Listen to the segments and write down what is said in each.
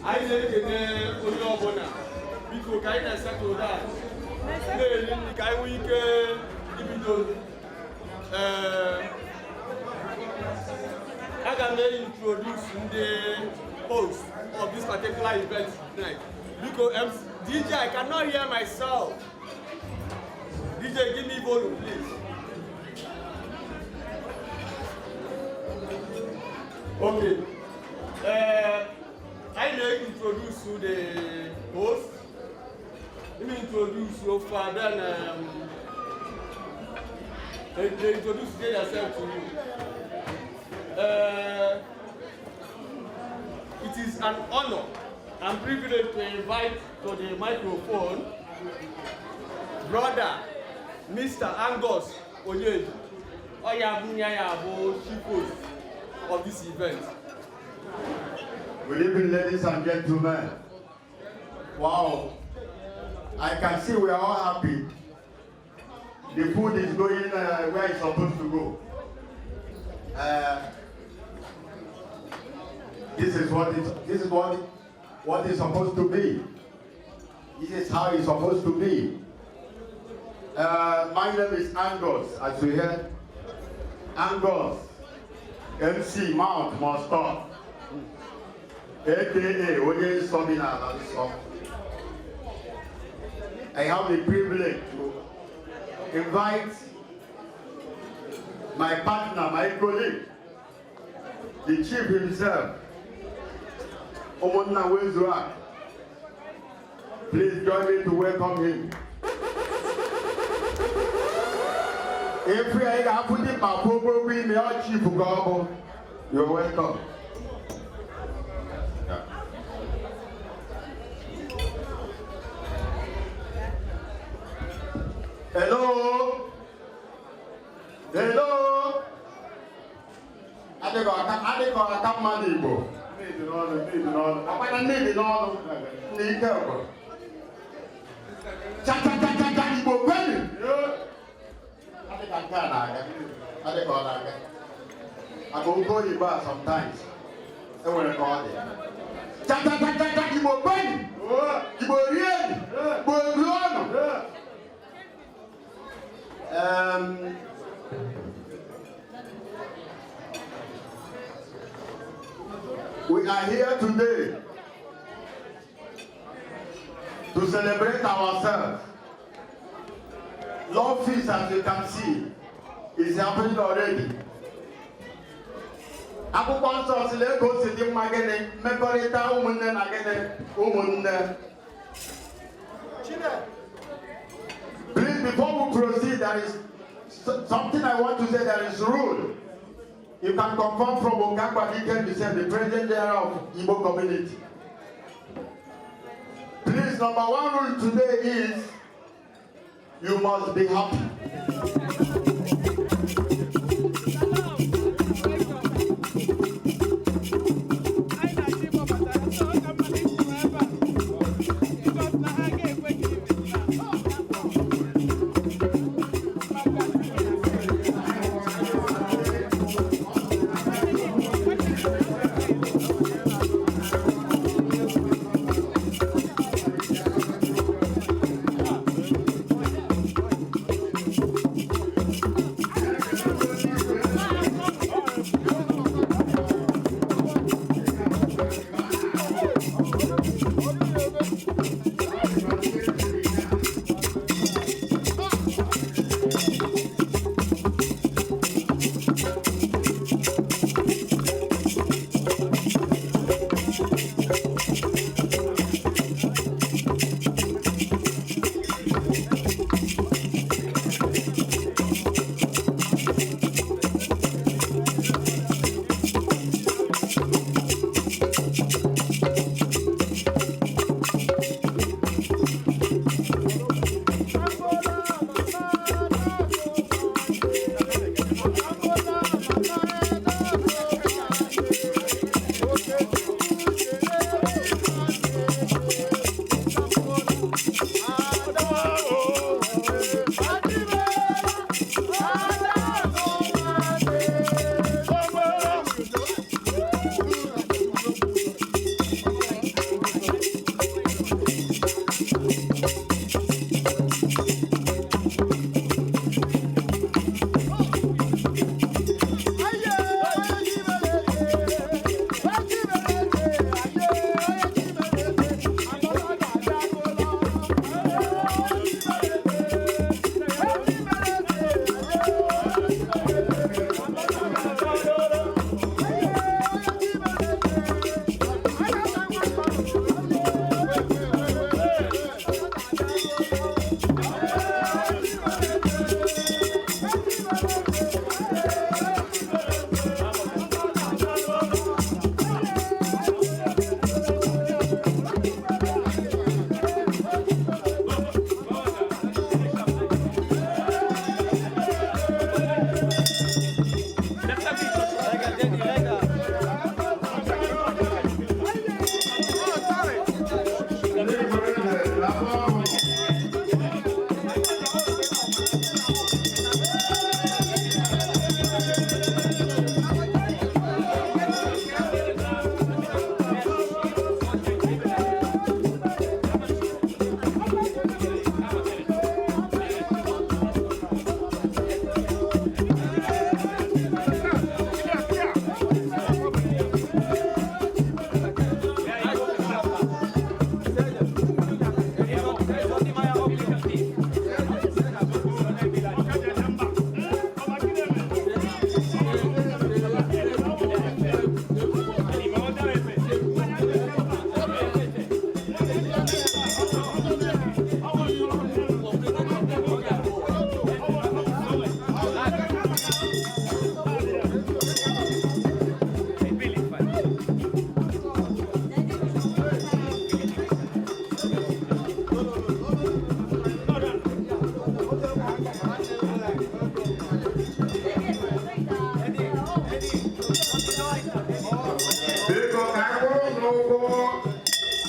I live in Oyobona. Because I settle that. I week I can introduce the host of this particular event tonight. Because DJ, I cannot hear myself. DJ, give me volume, please. Okay. I may introduce you the host. Let me introduce your father and they introduce themselves to you. It is an honor and privilege to invite to the microphone brother Mr. Angus Onyeji Oyabunyayabo, chief host of this event. Good evening, ladies and gentlemen. Wow, I can see we are all happy. The food is going where it's supposed to go. This is what it's supposed to be. This is how it's supposed to be. My name is Angus, as we heard. Angus, MC Mount must stop. AKA Oye Sobina. I have the privilege to invite my partner, my colleague, the chief himself, Omona Wezua. Please join me to welcome him. If we are putting my program, we are chief Gabo. You're welcome. Hello. Hello. I think I come man Igbo. Need no. I need no. Need help. Cha Igbo kweli. I think I can. I go Igbo sometimes. I want to call it. Cha Igbo kweli. Igbo real. Igbo real. We are here today to celebrate ourselves. Love feast, as you can see, is happening already. Please, before we proceed, there is something I want to say. There is rule. You can confirm from Okangba Diken, the President General of Igbo community. Please, number one rule today is you must be happy.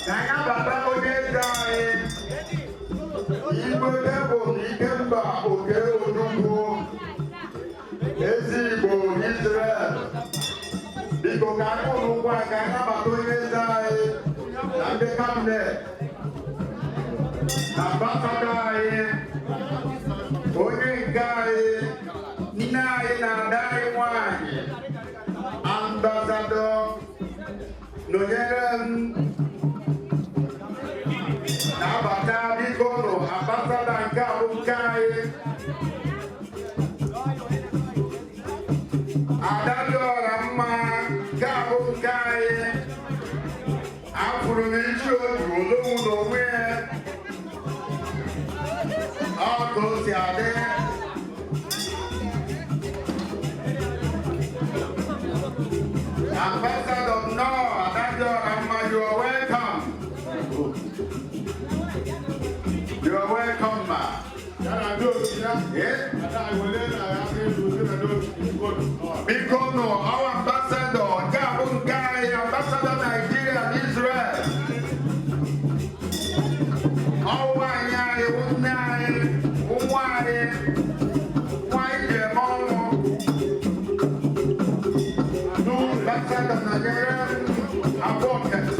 Kaya baba onye zai. Igbo debo ikemba oke odugbo. Ezi Igbo Israel. Biko ka akụrụ ngwa ka anyị nabata onye zai. Na ndị kabinet. Ambassador anyị. Onye nke anyị. Nne anyị na ada anyị nwanyị. Ambassador Nonyelum Nabata Bikono, Ambassador nke abụ nke anyị. Ada dị ọra mma nke abụ nke anyị. Afụrụ m iji otu olowu n'onwe ya. Ọ ka o si adị. Ambassador no, Adadio Amma, you are welcome. You are welcome, ma. Yes? Because no, our ambassador, Gabon guy, ambassador Nigeria and Israel. Our Ambassador Nonyelum Afoekelu.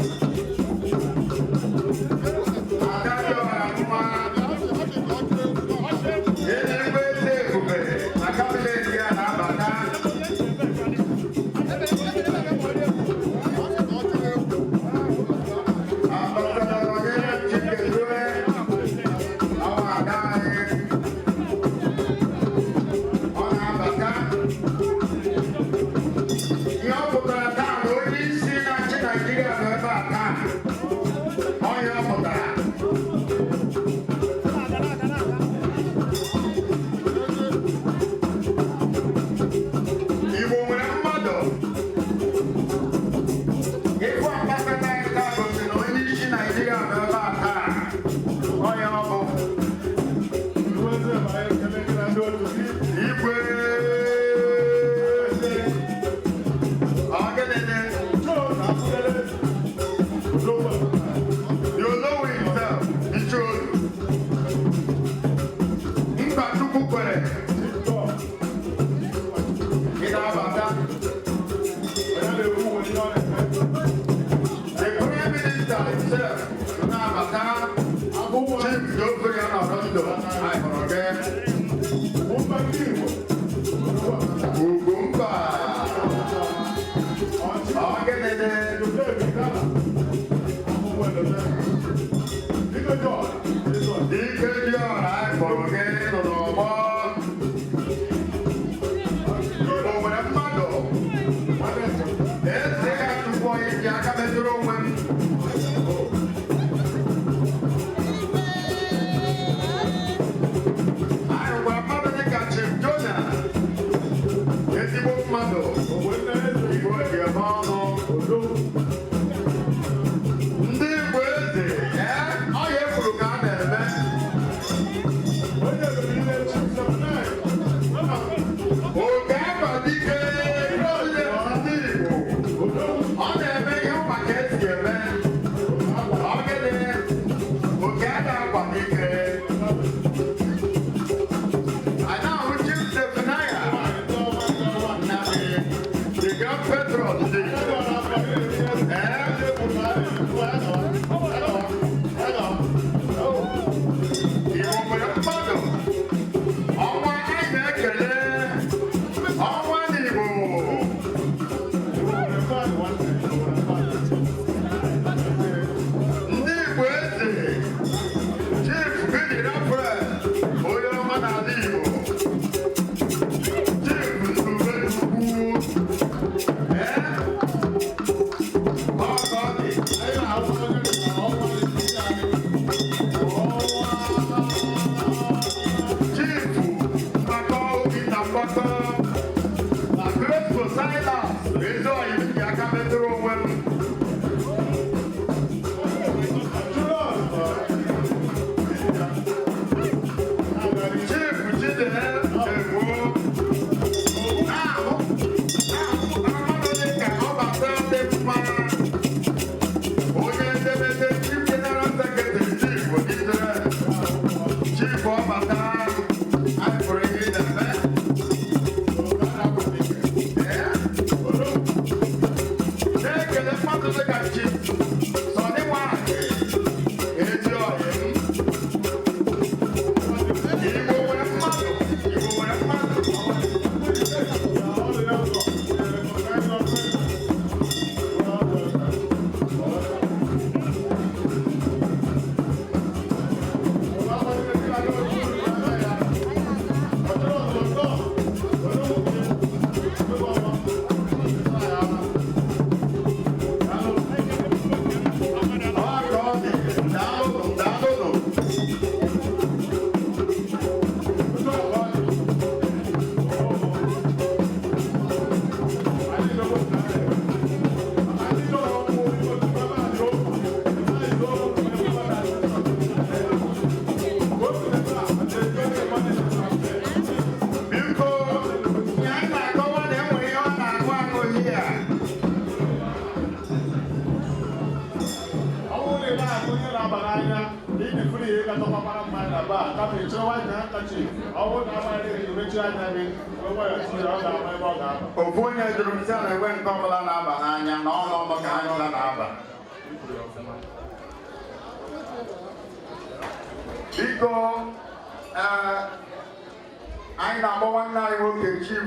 I number one night will Chief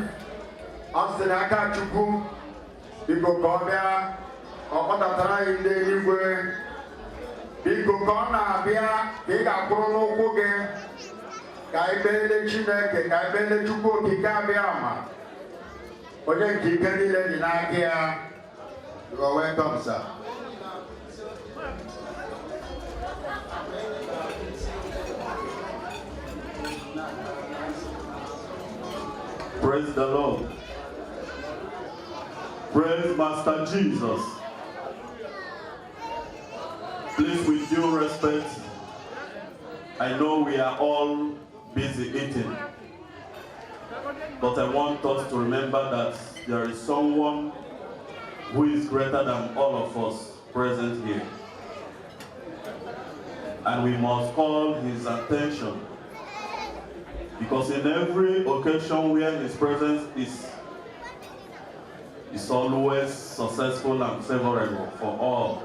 Austin Akachuku, Biko Kobia, Okota in the Igbo, Biko Kona Bia, Bika Koro Kuge, Kaibele Chineke, Kaibele Chuku, Kikabiama. Oje Kikani Linakia, you are welcome, sir. Praise the Lord. Praise Master Jesus. Please, with due respect, I know we are all busy eating, but I want us to remember that there is someone who is greater than all of us present here. And we must call his attention, because in every occasion where his presence is always successful and favorable for all.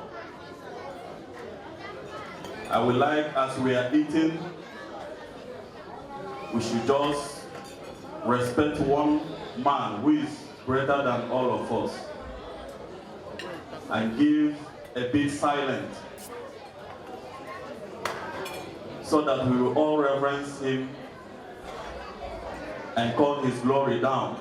I would like, as we are eating, we should just respect one man who is greater than all of us and give a bit silent so that we will all reverence him and call his glory down.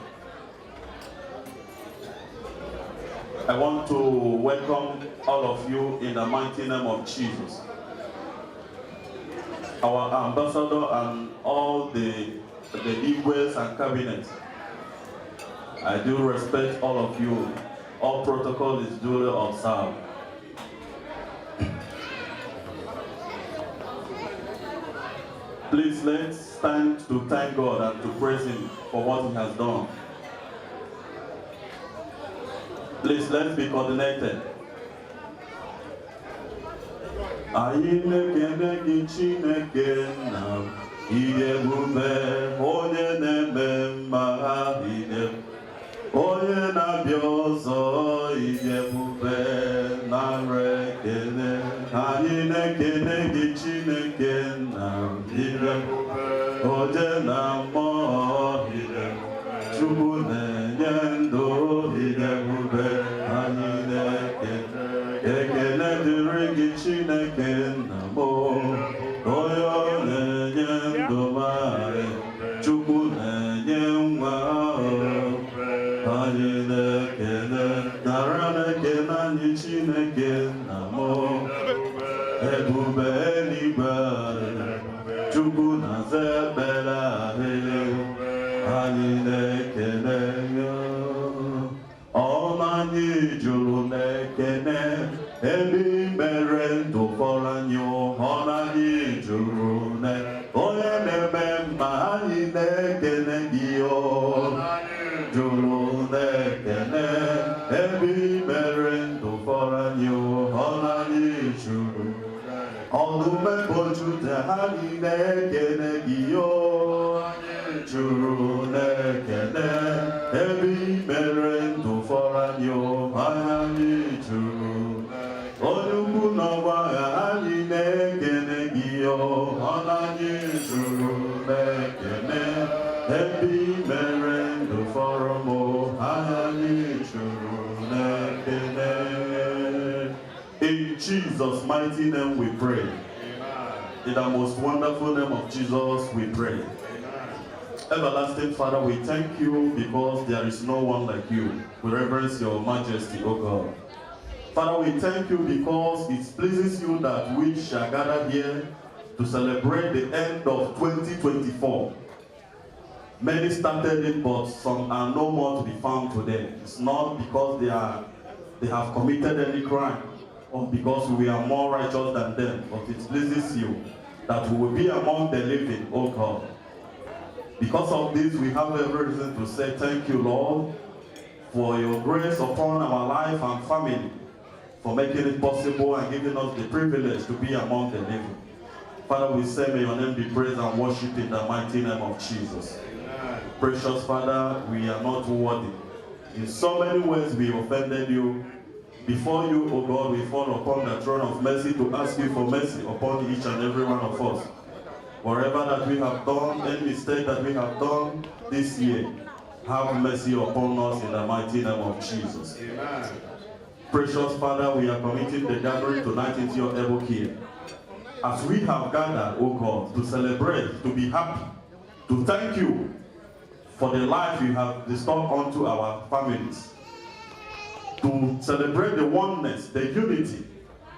I want to welcome all of you in the mighty name of Jesus. Our ambassador and all the Igbos and cabinet. I do respect all of you. All protocol is duly observed. Please, let's stand to thank God and to praise him for what he has done. Please, let's be coordinated. Every Jesus' mighty name we pray. Amen. In the most wonderful name of Jesus we pray. Amen. Everlasting Father, we thank you because there is no one like you. We reverence your majesty, O God. Father, we thank you because it pleases you that we shall gather here to celebrate the end of 2024. Many started it, but some are no more to be found today. It's not because they have committed any crime or because we are more righteous than them, but it pleases you that we will be among the living, O God. Because of this, we have every reason to say thank you, Lord, for your grace upon our life and family, for making it possible and giving us the privilege to be among the living. Father, we say may your name be praised and worshipped in the mighty name of Jesus. Amen. Precious Father, we are not worthy. In so many ways we offended you. Before you, O God, we fall upon the throne of mercy to ask you for mercy upon each and every one of us. Wherever that we have done, any mistake that we have done this year, have mercy upon us in the mighty name of Jesus. Amen. Precious Father, we are committing the gathering tonight into your able care. As we have gathered, O God, to celebrate, to be happy, to thank you for the life you have bestowed onto our families, to celebrate the oneness, the unity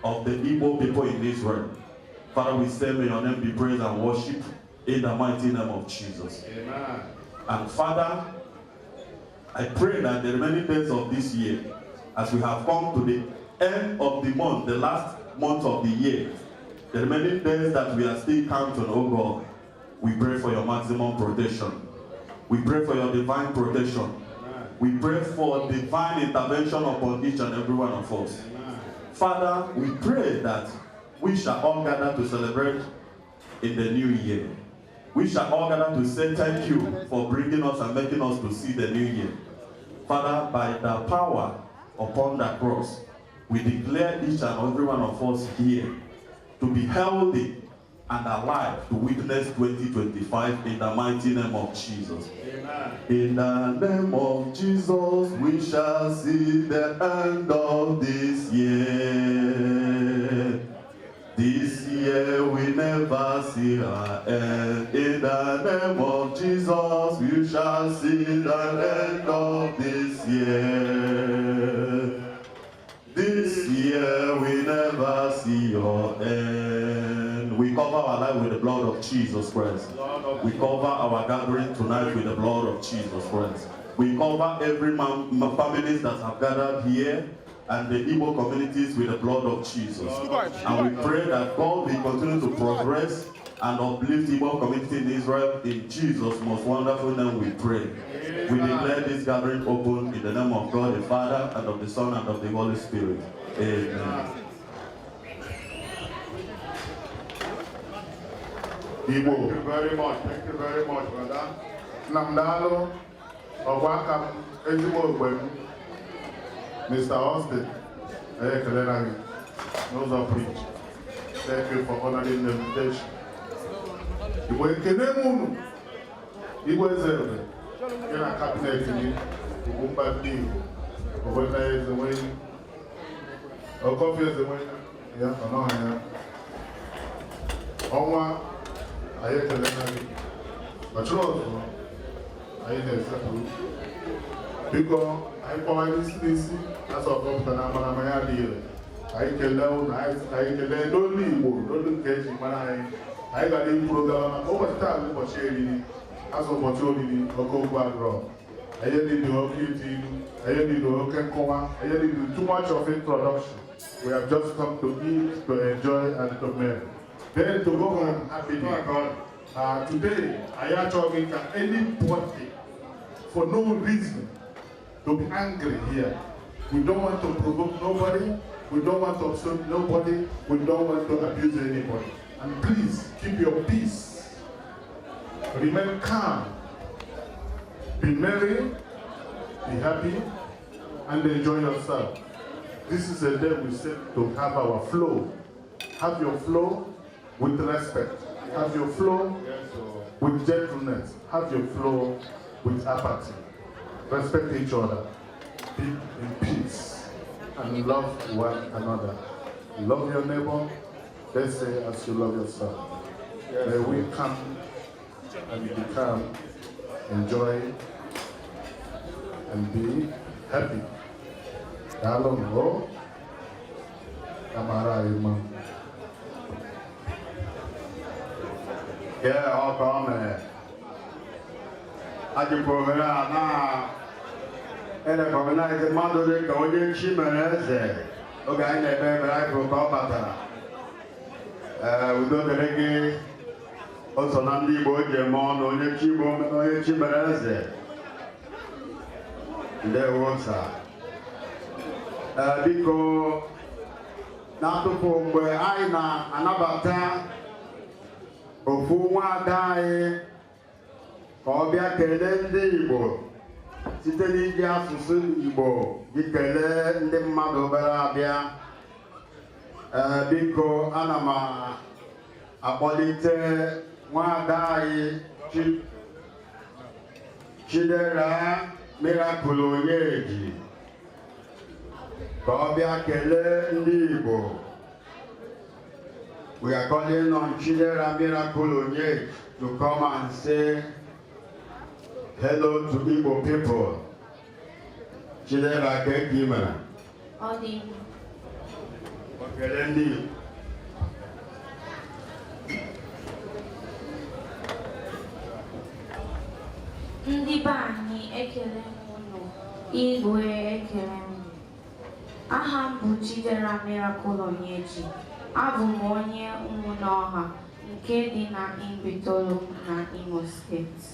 of the Igbo people in this world. Father, we say may your name be praised and worshipped in the mighty name of Jesus. Amen. And Father, I pray that the remaining days of this year, as we have come to the end of the month, the last month of the year, the remaining days that we are still counting, oh God, we pray for your maximum protection. We pray for your divine protection. Amen. We pray for divine intervention upon each and every one of us. Amen. Father, we pray that we shall all gather to celebrate in the new year. We shall all gather to say thank you for bringing us and making us to see the new year. Father, by the power upon that cross, we declare each and every one of us here to be healthy and alive to witness 2025 in the mighty name of Jesus. Amen. In the name of Jesus, we shall see the end of this year. This year we never see our end. In the name of Jesus, we shall see the end of this year. This year we never see your end. We cover our life with the blood of Jesus Christ. We cover our gathering tonight with the blood of Jesus Christ. We cover every families that have gathered here and the Igbo communities with the blood of Jesus. And we pray that God will continue to progress and uplift the Igbo community in Israel. In Jesus' most wonderful name we pray. We declare this gathering open in the name of God the Father, and of the Son, and of the Holy Spirit. Amen. Igbo. Thank you very much. Thank you very much, brother. Namdalo, Obakam, Ezimo, Mr. Austin, knows of preach. Thank you for honoring the invitation. Igbo Kenemu, Igbo Ezebe, Kena Cabinet in Ugumba Lee, Ugumba is the way, or coffee is the way, yeah, or no, yeah. Onwa, I hate the letter, but you I hate the because I call this as of Namana deal. I can learn, I can learn, don't leave, don't catch him. I got a program over time for sharing as of opportunity or go background. I didn't do okay, I didn't do okay, I didn't do too much of introduction. We have just come to eat, to enjoy, and to marry. Then to go home happy today, I am talking to anybody for no reason to be angry here. We don't want to provoke nobody. We don't want to upset nobody. We don't want to abuse anybody. And please, keep your peace. Remain calm. Be merry, be happy, and enjoy yourself. This is a day we set to have our flow. Have your flow with respect. Have your flow with gentleness. Have your flow with apathy. Respect each other. Be in peace and love one another. Love your neighbor, let's say as you love yourself. Yes. May we come and become, enjoy, and be happy. Dalongo, Kamara Imam. Yeah, I'll come. I can provide now. And I organize the mother that go in Chief Mrs. Okay, I never I broke up. We go to the reggae. Also, Nandi boy, Jamon, only Chief Mrs. There was because now to go where I na anabata ofu nwa dai ka ọ bịa kelee ndị Igbo site n'iji asụsụ Igbo gị kelee ndị mmadụ bịara abịa. Biko ana m akpọlite nwada anyị Chidera Miracle Onyeji ka ọ bịa kelee ndị Igbo. We are calling on Chidera Miracle Onyeji to come and say hello to Igbo people. Chidera Kekima. Odi. Kelee ndị Igbo. Ndị be anyị ekele unu, Igwe ekele unu. Aha m bụ Chidera Miracle Onyeji. Abụ m onye Ụmụnọha nke dị na Igbitolo na Imo Steeti.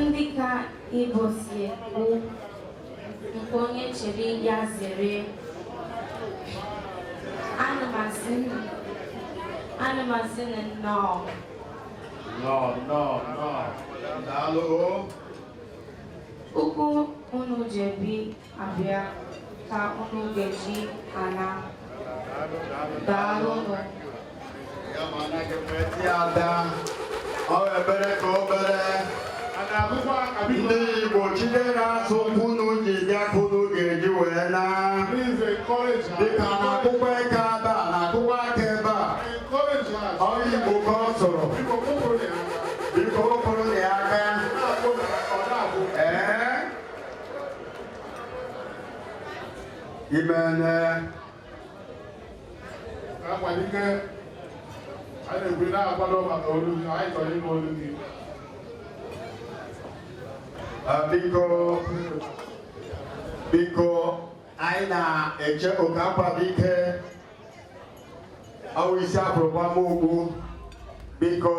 Ndị ka Igbo si ekwu nke onye chere ya zere. Ana m asị nnọọ. No. Daalụ. Okwu unu jebi abịa ka unu ga-eji ana. Daalụ. Ya mana ke mweti ada. Ọ ebere ka obere. Ndị Igbo Chidera sokwu unu ji bịa ka unu ga-eji wee na. Dịka na-akụkọ eke ebe a, na-akụkọ aka ebe a. Ọ Igbo ka ọ sụrụ. Biko okporo dị aka. Imene. Biko anyị na-eche oke akwado ike isi afrọkwa m ugwu. Biko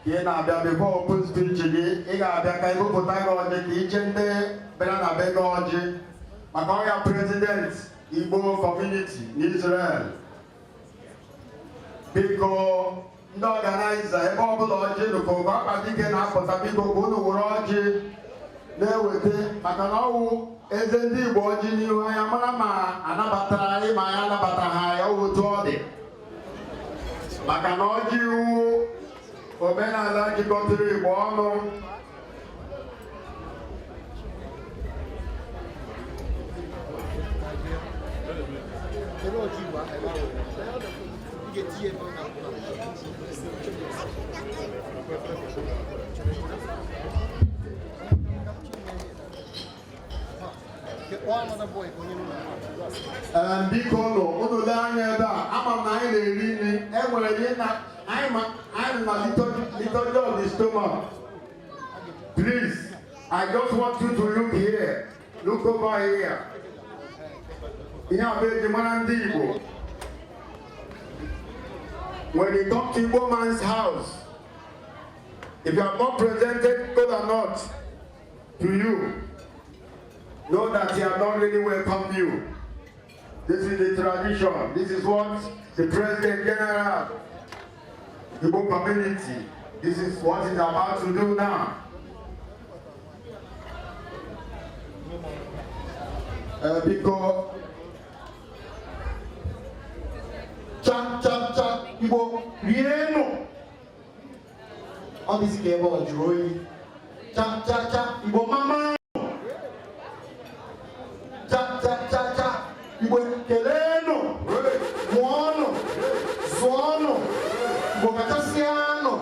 ka ị na-abịa bifo open speech gị, ị ga-abịa ka ịbụpụta gị ọjị ka iche ndị bịara na be gị ọjị maka ọya president Igbo community n'Israel. Biko ndị ọganaiza ebe ọbụla ọjị nụkọ oke akwado ike na-apụta, biko ka unu were ọjị na-eweta maka na ọwụ eze ndị Igbo ọjị n'ihu anya mara ma anabatara anyị ma anyị anabataghị ya otu ọ dị. Maka na ọjị iwu omenala jikọtara Igbo ọnụ. Biko unu lee anya ebe a, ama m na anyị na-eri nri, enwere ihe na anyị na liturgy of the stomach. Please, I just want you to look here, look over here. Ihe a bụ eji mara ndị Igbo. When you come to Igbo man's house, if you have not presented kola nut to you, know that he has not really welcomed you. This is the tradition. This is what the President General, Igbo community, this is what he's about to do now. Because cha Igbo rienu. All this cable drawing. Cha Igbo mama. Cha Igbo keleno. Muono. Suono. Igbo kachasiano.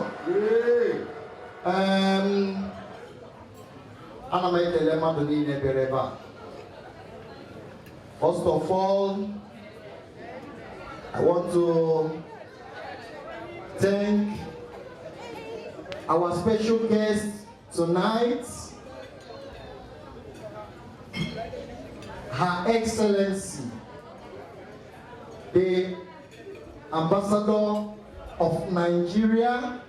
Ana mai tele madoni ne bereba. First of all, I want to thank our special guest tonight, Her Excellency, the Ambassador of Nigeria,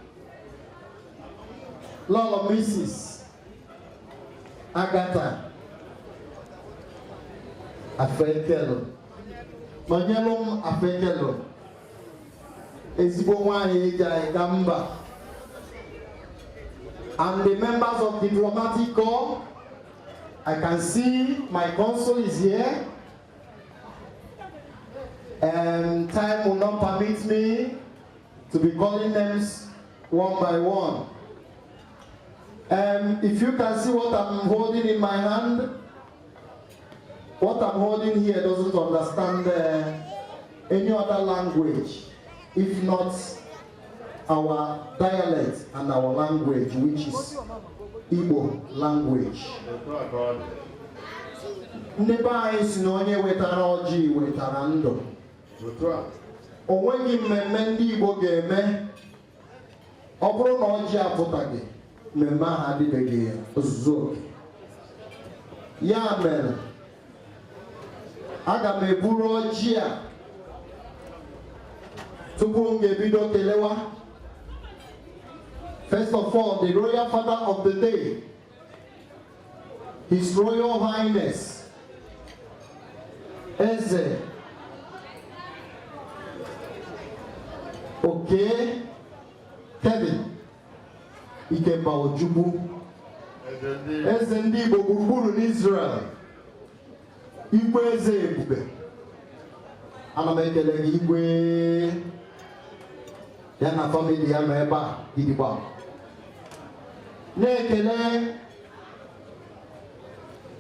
Lolo Mrs Afoekelu, Nonyelum Afoekelu, ezigbo nwanyị eji gamba, and the members of the diplomatic corps. I can see my consul is here. Time will not permit me to be calling names one by one. If you can see what I'm holding in my hand, what I'm holding here doesn't understand any other language, if not our dialect and our language, which is Igbo language. Ndị be anyị si na onye wetara ọjị wetara ndụ. O nweghị mmemme ndị Igbo ga-eme ọ bụrụ na ọjị apụtaghị, mmemme ahụ adịbeghị ozuzu oke. Ya mere, aga m eburu ọjị a tupu m ga-ebido kelewa. First of all, the royal father of the day, His Royal Highness, Eze Oke Kevin Ikemba Ojukwu, Eze ndị Igbo gburugburu n'Israel, Igwe Eze Ebube. Ana m ekele gị Igwe ya na family ya nọ ebe a gidigba. Na-ekele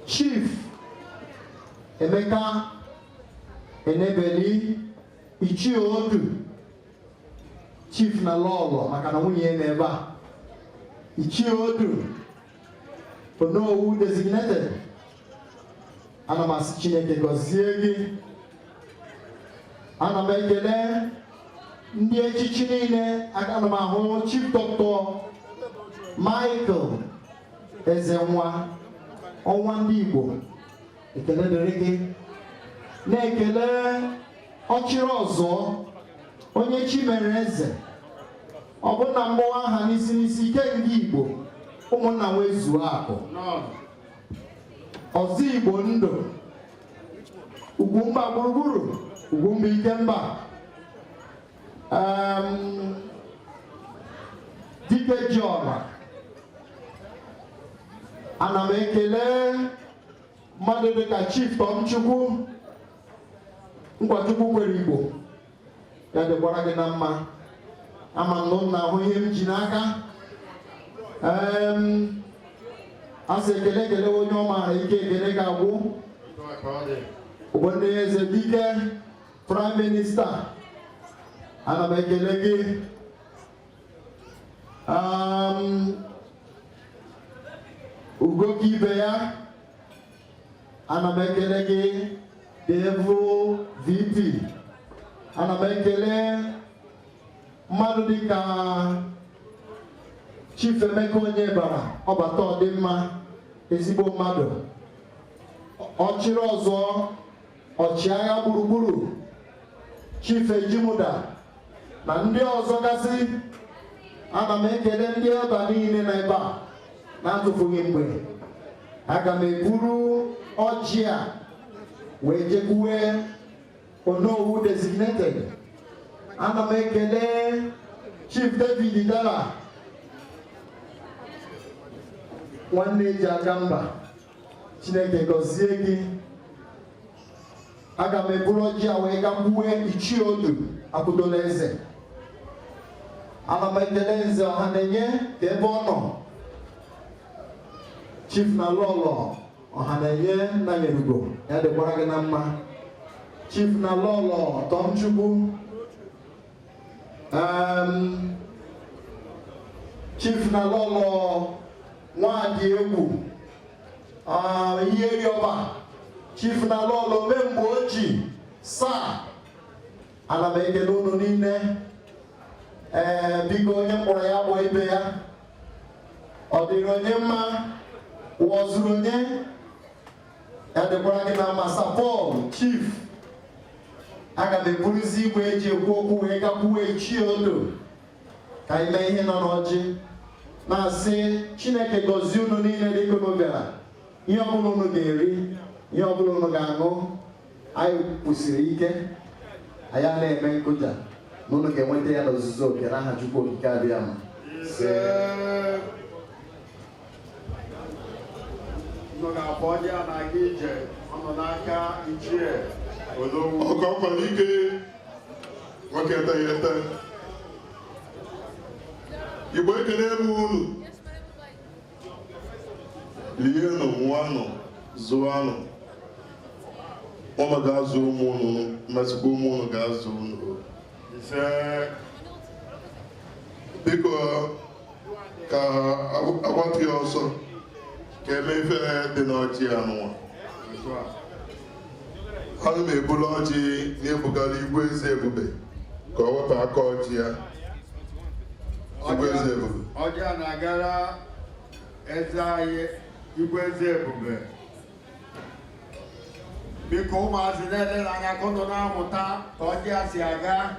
Chief Emeka Enebeli Ichie Odu, Chief na Lolo maka na nwunye na ebe a. Ichie Odu Onowu designated. Ana m asị Chineke gọzie gị. Ana m ekele ndị echichi niile. Ana m ahụ Chief Dr. Michael Ezenwa ọnwa ndị Igbo, ekele dịrị gị. Na-ekele ọchịrị ọzọ onye chi mere eze, ọ bụ na mgbawa aha n'isi ike ndị Igbo, ụmụnna nwezuo akụ ọzọ Igbo ndụ, Ugwumba gburugburu, Ugwumba Ikemba, Dike Jiọma. Ana m ekele mmadụ dịka Chief Tomchukwu Nkwachukwu kwere Igbo, ya dịkwara gị na mma. Ama m na ahụ ihe m ji n'aka. Asị ekele onye ọ maara ike ekele ga-agwụ. Obodo Eze Dike Prime Minister, ana m ekele gị. Ugoka ibe ya, ana m ekele gị. Devo VP, ana m ekele mmadụ dịka Chief Emeka Onyebara ọbata ọdịmma, ezigbo mmadụ. Ọchịrị ọzọ ọchịagha gburugburu, Chief Ejimuda na ndị ọzọ gasị. Ana m ekele ndị ebe niile na ebe a na-atụfughị mgbe. Aga m eburu ọjị a wee jekwuwe Onowu designated. Ana m ekele Chief David Dara, nwanne eji aga mba. Chineke gọzie gị. aga m eburu ọjị a wee ga gbuwe Ichie Odu Akwụdola Eze. Ana m ekele nze ọha na-enye ka ebe ọ nọ. Chief na Lọlọ ọha na-enye nna Nyerugo ya dịkwara gị na mma. Chief na Lọlọ Tomchukwu, Chief na Lọlọ Nwadi Egwu, Iyeriọba, Chief na Lọlọ Memgbe Oji, Saa, ana m ekele unu niile. Biko onye mkpọrọ ya gbọ ibe ya. Ọ dịrị onye mma, ụwa zuru onye, ya dịkwara gị na mma. Sapọl, Chief, aga m eburuzi igwe eji ekwu okwu wee gakwuwe Ichie Odo ka anyị mee ihe nọ n'ọjị, na-asị Chineke gọzie unu niile dịka unu bịara. Ihe ọbụla unu ga-eri, ihe ọbụla unu ga-aṅụ, anyị kwụsịrị ike, anyị na-eme nkụja na unu ga-enweta ya n'ozuzu oke n'aha Chukwu okike abịa ma. Unu ga-abụ ọjị a na-aga ije ọnọ n'aka Ichie Odowu. Ọkọ ọkwara ike nwoke eteghete. Igbo ekele m unu. Lienụ, nwanụ, zụanụ. Ụmụ ga-azụ ụmụ unu, mmasịkwa ụmụ unu ga-azụ unu. Ise. Biko ka agbapụ ya ọsọ ka eme ife dị n'ọjị anụnwa. Ana m ebulu ọjị na-ebugara Igwe Eze Ebube ka ọ wepụ aka ọjị ya. Igwe Eze Ebube. Ọjị a na-agara eze anyị Igwe Eze Ebube. Biko ụmụazị na-ele anya ka unu na-amụta ka ọjị a si aga.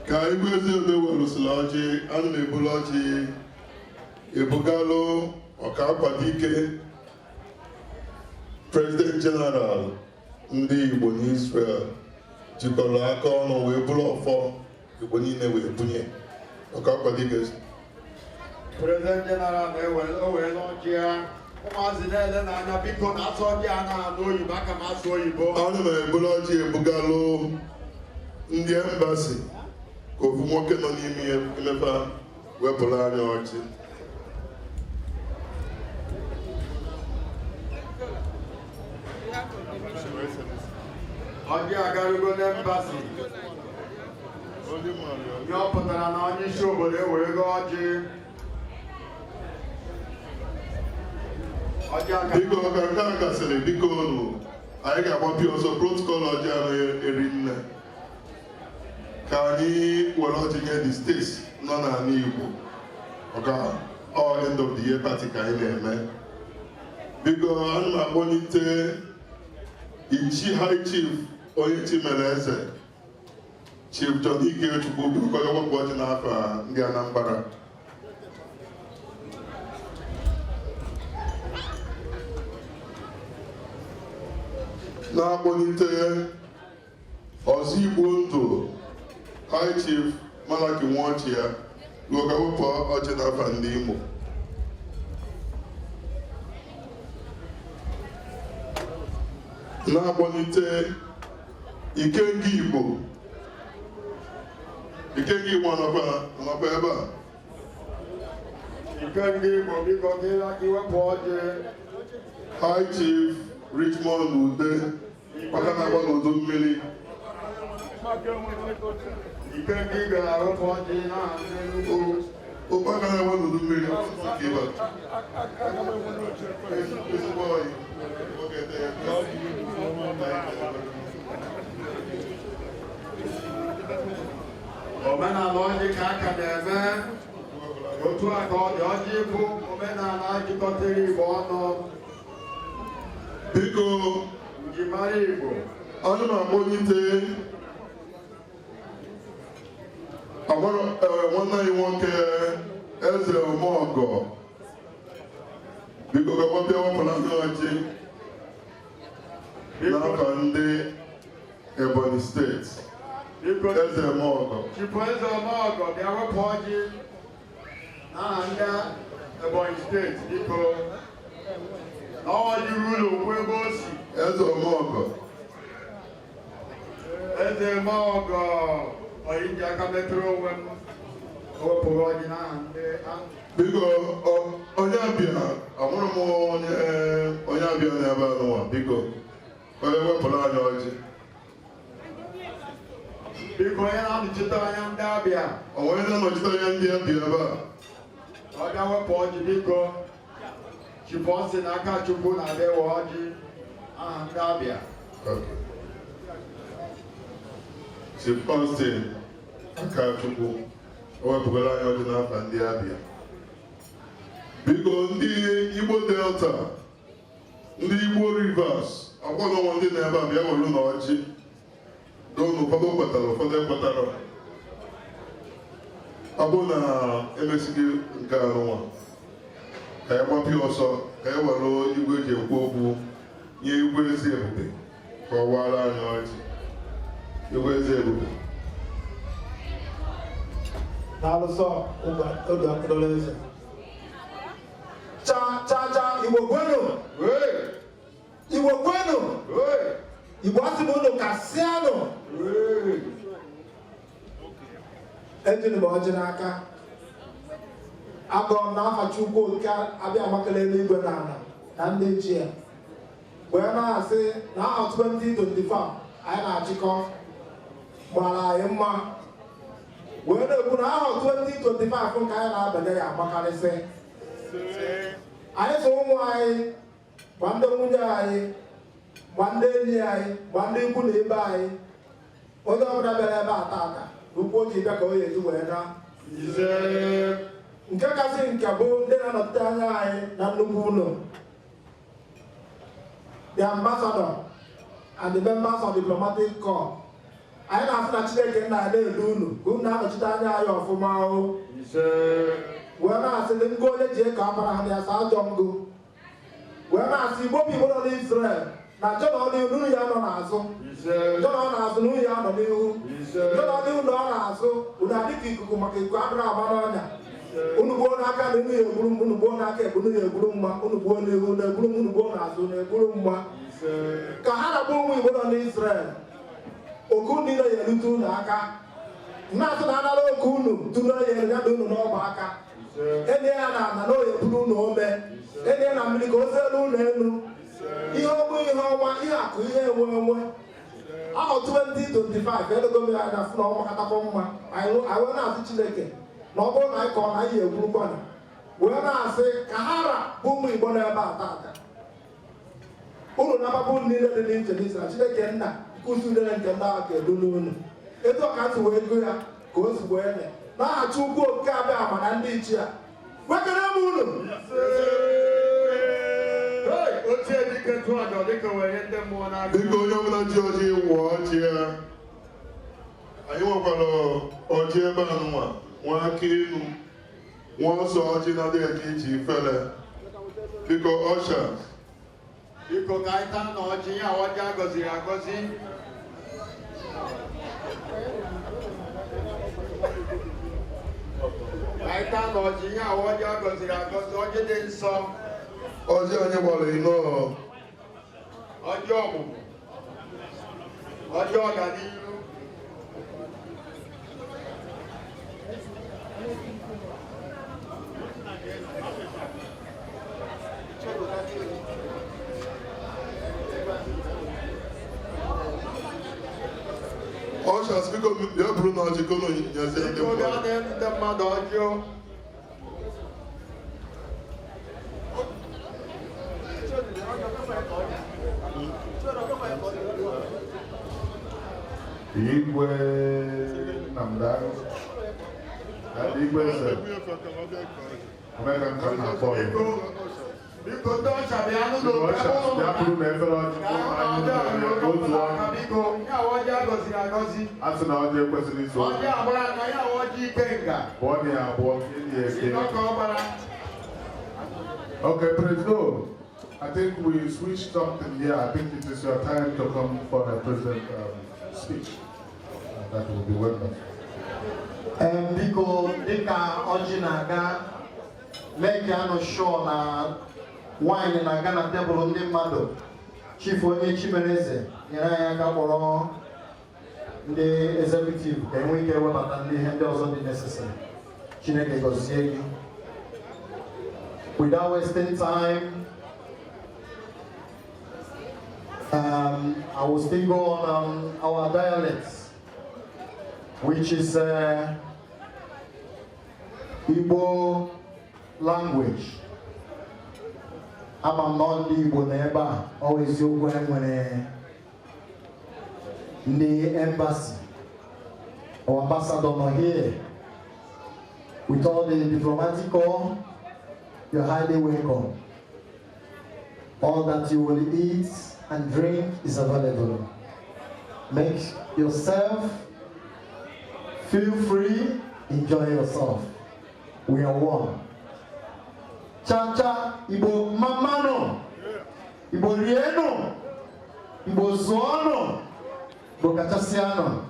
Ka Igwe Eze Ebube werụsịrị ọjị, ana m ebulu ọjị ebugalụ ọka akwado ike President General ndị Igbo n'Israel jikọrọ aka ọnụ wee bụrụ ọfọ Igbo niile wee bunye ọka akwado ike. President General na-ewere ọjị ya. Ụmụazị na-ele n'anya biko na-asụ ọjị a na-anụ oyibo aka m asụ oyibo. Ana m ebulu ọjị ebugalụ ndị embasi ka ofu nwoke nọ n'ime imefe wepụrụ anya ọjị. Ọjị agarugo n'embasi. Ihe ọ pụtara na onye isi obodo ewerego ọjị. Biko ka nke a gasịrị, biko unu anyị ga-agbapị ọzọ protocol ọjị ahụ eri nne ka anyị were ọjị nye the steeti nọ n'ala Igbo ọka all end of the year party ka anyị na-eme. Biko ana m akpọlite Ichi High Chief onye Chimere Eze Chief John Ikechukwu biko ya wepụ ọjị n'afọ ndị Anambra. Na-akpọlite ọzọ Igbo ndụ High Chief Malaki Nwaochi ya ruo ka wepụ ọjị n'afọ ndị Imo. Na-akpọlite Ikenga Igbo ọnọkwa ebe a. Ikenga Igbo biko iwepụ ọjị. High Chief Richmond Ude maka na-agba n'udu mmiri. Ikenga Igbo na-awepụ ọjị n'aha ndị Enugu. Ụkpaka na-agba n'udu mmiri ezigbo oyi. Omenala ọjị ka aka na-eme. Otu a ka ọ dị, ọjị bụ omenala jikọtara Igbo ọnụ. Biko Njimara Igbo. ana m akpọlite nwanne anyị nwoke Eze Omeọgọ. Biko ka gbapịa wepụla ndị ọjị n'afọ ndị Ebonyi steeti. Eze Omeọgọ. Chifu Eze Omeọgọ bịa wepụ ọjị n'aha ndị Ebonyi steeti biko. Ọjị ruru okwu ebe o si. Eze Omeọgọ. Eze Mogo, Oinja Kametro, when Biko, Onyabia, I want more Onyabia never know. Biko, whatever Polano. Biko, I am Chitayam Dabia. I want to know Chitayam Dabia. I got a point, Biko. She wants in Akachukuna, they were watching Dabia. Okay. She wants in Akachuku. Or Pugala Yodina and the Abia. Because the Igbo Delta, the Igbo rivers, I want to one thing never be able to know. Don't know Papa Pataro for them Pataro. Abona MSG Ganoa. I am happy also. I am a low Igbo Jebu. You will see everything. For a while, I know it. You will see everything. Naloso oga odoleze. Cha Igbo kwenu. Igbo kwenu. Igbo asimono kasiano. Ejini bo aka. Agom na afa Chukwu ka abia makele n'igwe na ndị nchia. Wee na-asị na 2024 anyị na-achịkọ gbara anyị mma. When we now 2025 from Kaya Badaya Makalese. I saw why one day Mujai, one day one day Kuli by other Rabba Tata, who put it back away to Wena. Nkakasin Kabu, then not Tanya, Nanubuno. The ambassador and the members of the diplomatic corps. I na after Chineke na ade dunu go na ọchịta anya ayo ọfụma o wee na-asị ndị ngo onye ji ka abara ha ya sa ajọ ngo wee na-asị Igbo bi bụrụ n'Israel na John n'ihu ya nọ n'azụ John na-azụ n'ihu ya nọ n'ihu John n'ihu na ọ na-azụ unu adịka ikuku maka ikuku abụrụ agba n'ọnya unu gbuo n'aka na unu ya egburu m unu gbuo n'aka ekpe unu ya egburu mma unu gbuo n'ihu na egburu m unu gbuo n'azụ na egburu mma ka ha na-agba ụmụ Igbo nọ n'Israel Okunu na yelutu na aka na atụ na anara okunu tụrụ ya ya dunu n'ọba aka ene ya na no yeburu na ome ene na mmiri ka o zelu na elu ihe ogbu ihe ọma ihe akụ ihe enwe ahụ 2025 edogo m ya na fụ na ọma katakwa mma anyị na-asị Chineke na ọ bụrụ na anyị kọọ na anyị egburu kwana wee na-asị ka hara bụ ụmụ Igbo n'ebe a tata unu na-ababụ niile dị n'iche n'Israel Chineke nna kụzidere nke ndị aka edolu unu etu ọka ntị wee go ya ka o zigbo ene na-ahachi ugwu oke abịa ama na ndị ichie a wekere m unu ochie dike tụ aja dịka were ndị mmụọ n'aka dịka onye ọbụla ji ọjị wụọ ọjị ya anyị nwekwara ọjị ebe a nwa nwa aka elu nwa ọsọ ọjị na-adịghị eke iji ifele biko ọsha biko ka anyị taa na ọjị ya ọjị agọziri agọzi anyị taa na ọjị ya ọjị agọziri agọzi ọjị dị nsọ ọjị anyị gbara ịnọọ ọjị ọmụmụ ọjị ọganihu ọsha spiko ya bụrụ na ọjị kono nyezi ndị mmadụ ọjọọ Igwe Namdaro and Igwe American Canada for you. Biko don't shabi anu So lo ọsha ya bụrụ na efere ọjị otu ọnụ biko ya ọjị agọziri agọzi asị na ọjị ekwesịrị iso ọjị agbara ka ya ọjị ikenga pụọ na ya abụọ ka ịdị eke. ịnọkọ ọgbara. Okay, President, I think we switched something here. I think it is your time to come for a president speech. That will be welcome. Biko dịka ọjị na-aga mee ka anọ shọ na wine na-aga na tebụl ndị mmadụ Chief onye Chimereze nyere anyị aka kpọrọ the executive can we get what the handles on the necessary. Chineke gozie you. Without wasting time, I will still go on our dialects, which is Igbo language. I'm not Igbo neighbor, always you when the embassy or ambassador not here. With all the diplomatic corps, you're highly welcome. All that you will eat and drink is available. Make yourself feel free, enjoy yourself. We are one. Cha-cha, Igbo mamano, Igbo rieno, Igbo zuono, Igbo kachasiano.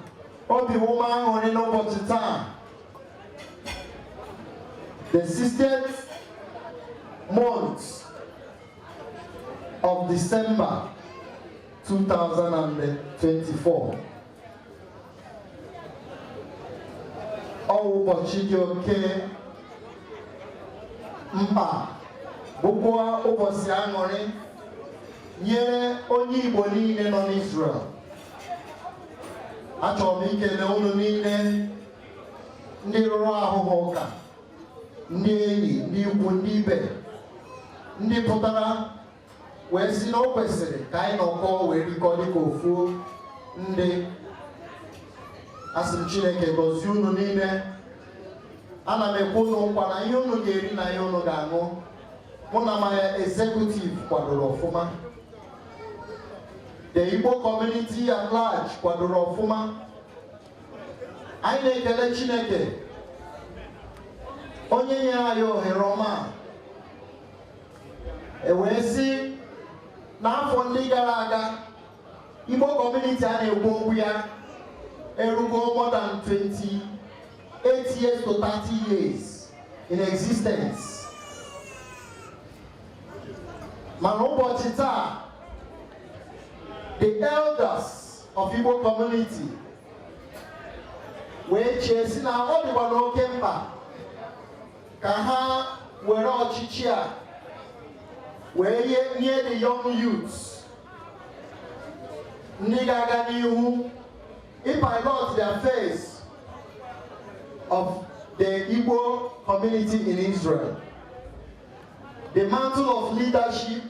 Obi woman on in over time. The 60th month of December 2024. Ụbọchị dị oke mkpa bụkwa ụbọchị aṅụrị nyere onye Igbo niile nọ n'Israel. Achọrọ m ikele unu niile ndị rụrụ ahụhụ ụka, ndị enyi, ndị ikwu, ndị ibe, ndị pụtara wee sị na o kwesịrị ka anyị nọkọọ wee rikọ dịka ofu ndị. Asị m Chineke gọzie unu niile. Ana m ekwu unu nkwa na ihe unu ga-eri na ihe unu ga-aṅụ mụ na my executive kwadoro ọfụma. The Igbo community at large kwadoro ọfụma. Anyị na-ekele Chineke onye nyere anyị ohere ọma wee sị n'afọ ndị gara aga Igbo community a na-ekwu okwu ya erugo more than 28 years to 30 years in existence. Mana ụbọchị taa, the elders of Igbo community wee chee si na ọ dịkwa n'oke mkpa ka ha were ọchịchị a wee nye the young youths ndị ga-aga n'ihu pilot the affairs of the Igbo community in Israel. The mantle of leadership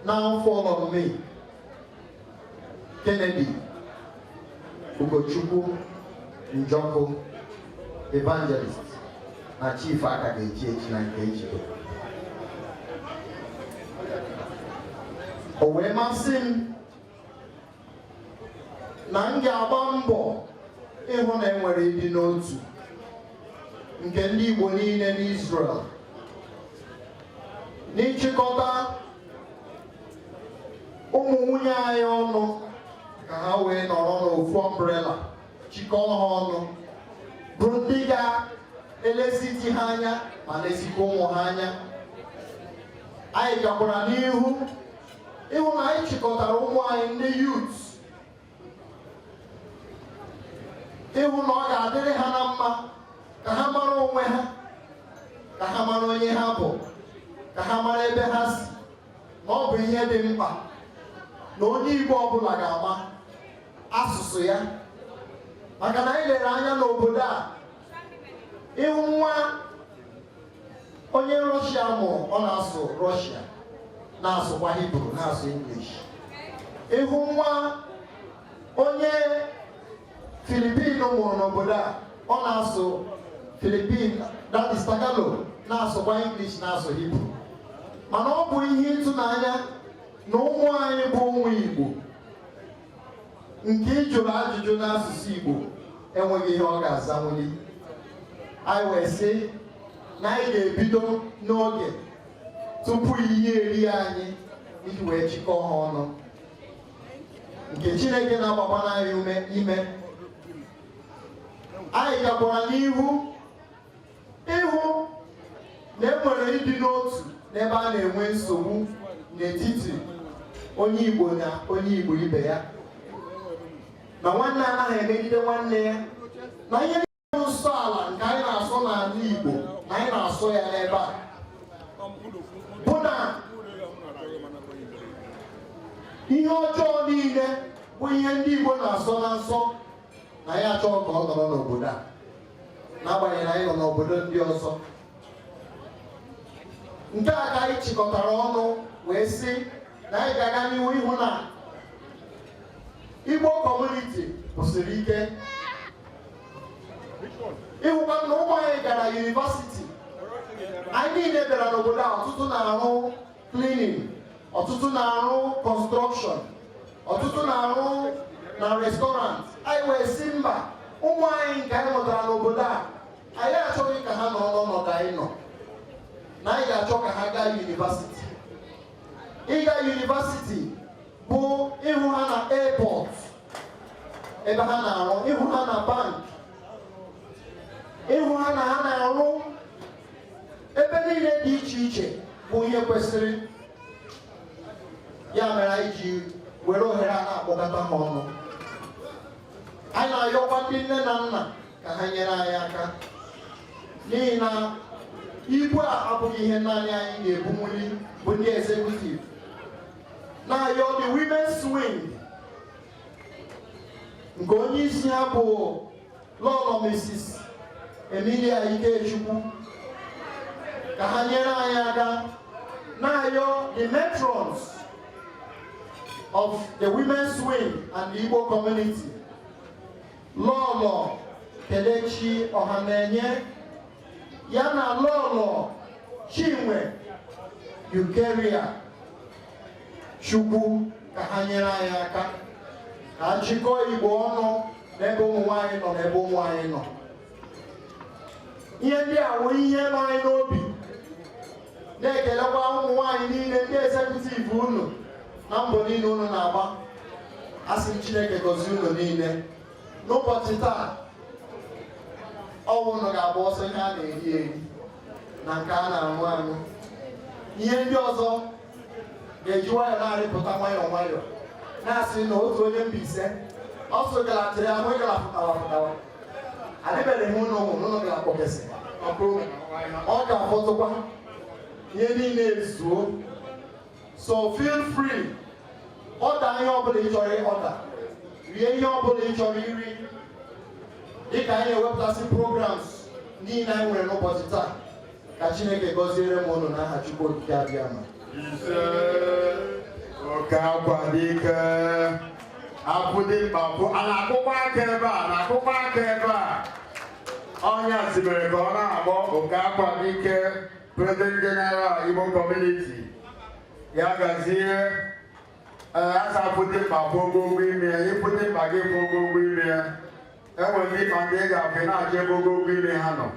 now fall on me. Kennedy Ugochukwu Njoko, evangelist na chief aka ga-eji echi na nke echigo. O wee masị m na m ga-agba mbọ ịhụ na enwere ịdị n'otu nke ndị Igbo niile n'Israel, n'ịchịkọta ụmụ nwunye anyị ọnụ ka ha wee nọrọ n'ofu umbrella, chịkọọ ha ọnụ, bụrụ ndị ga-elezi di ha anya ma lezikwa ụmụ ha anya. Anyị gakwara n'ihu ịhụ na anyị chịkọtara ụmụ anyị ndị youths, ịhụ na ọ ga-adịrị ha na mma ka ha mara onwe ha, ka ha mara onye ha bụ, ka ha mara ebe ha si. Na ọ bụ ihe dị mkpa na onye Igbo ọbụla ga-ama asụsụ ya, maka na anyị lere anya n'obodo a, ịhụ nwa onye Russia mụrụ ọ na-asụ Russia, na-asụkwa Hebrew, na-asụ English. Ịhụ nwa onye Philippine mụrụ n'obodo a, ọ na-asụ Philippine, that is Tagalog, na-asụkwa English, na-asụ Hebrew. Mana ọ bụ ihe ịtụnanya na ụmụ anyị bụ ụmụ Igbo nke ịjụrụ ajụjụ n'asụsụ Igbo enweghị ihe ọ ga-azanwuli. Anyị wee sị na anyị ga-ebido n'oge tupu ihe eri anyị iji wee chịkọọ ha ọnụ, nke Chineke na-agbakwana anyị ume ime. Anyị gakwara n'ihu ịhụ na enwere ịdị n'otu n'ebe a na-enwe nsogbu n'etiti onye Igbo na onye Igbo ibe ya. na nwanne anaghị emegide nwanne ya, na ihe nsọ ala nke anyị na-asọ n'ala Igbo na anyị na-asọ ya n'ebe a bụ na ihe ọjọọ niile bụ ihe ndị Igbo na-asọ na nsọ na anyị achọghị ka ọ nọrọ n'obodo a, n'agbanyeghị na anyị nọ n'obodo ndị ọzọ. Nke a ka anyị chịkọtara ọnụ wee sị na anyị ga-aga n'ihu ịhụ na Igbo kọmuniti kwụsịrị ike, ịhụkwa na ụmụ anyị gara yunivasiti. Anyị niile bịara n'obodo a, ọtụtụ na-arụ cleaning, ọtụtụ na-arụ construction, ọtụtụ na-arụ na restaurant. Anyị wee sị mba, ụmụ anyị nke anyị mụtara n'obodo a, anyị achọghị ka ha nọ n'ọnọdụ anyị nọ, na anyị ga-achọ ka ha gaa yunivasiti. Ịga yunivasiti bụ ịhụ ha na airport ebe ha na-arụ, ịhụ ha na bank, ịhụ ha na ha na-arụ ebe niile dị iche iche bụ ihe kwesịrị. Ya mere anyị ji were ohere a na-akpọkọta ha ọnụ. Anyị na-ayọkwa ndị nne na nna ka ha nyere anyị aka, n'ihi na ibu a abụghị ihe naanị anyị ga-ebunwuli bụ ndị executive. Na-ayọ the women's wing nke onye isi ha bụ Lọlọ Mrs Emilia Ikechukwu ka ha nyere anyị aka. Na-ayọ the matrons of the women's wing and the Igbo community, Lọlọ Kelechi Ọhanenye ya na Lọlọ Chinwe Yukeria Chukwu ka ha nyere anyị aka ka a chịkọọ Igbo ọnụ n'ebe ụmụ nwaanyị nọ n'ebe ụmụ anyị nọ. Ihe ndị a bụ ihe nọ anyị n'obi. Na-ekelekwa ụmụ nwaanyị niile ndị executive unu na mbọ niile unu na-agba. Asị m Chineke gọzie unu niile. N'ụbọchị taa, ọnwụ unu ga-agba ọsọ ihe a na-eri eri na nke a na-aṅụ aṅụ. Ihe ndị ọzọ ga-eji nwayọọ na-arịpụta nwayọọ nwayọọ, na-asị na otu onye Mbaise ọ sọ galatịrị ahụ ịgala pụtawa adịbeghị m ụnụ ga-akpọkesị ọ ga-afọtụkwa ihe niile ezuo. So feel free, ọda ihe ọbụla ị chọrọ ịọda, rie ihe ọbụla ị chọrọ iri, dịka anyị ewepụtasị programs niile anyị nwere n'ụbọchị taa. Ka Chineke gọziere m unu n'aha Chukwu okike abịa ma ise oke akwa dike abụdị mkpapụ a na-akpụkwa aka ebe a na-akpụkwa aka ebe a. Ọnya sibere ka ọ na-agbọ oke akwa dike President General Igbo Community ya gazie. Asa abụdị mkpapụ ogogbo ime ya, ịpụdị mkpa gị bụ ogogbo ime ya. Enwere ndị ma ndị ga-afị na-achọ ebe ogogbo ime ha nọ,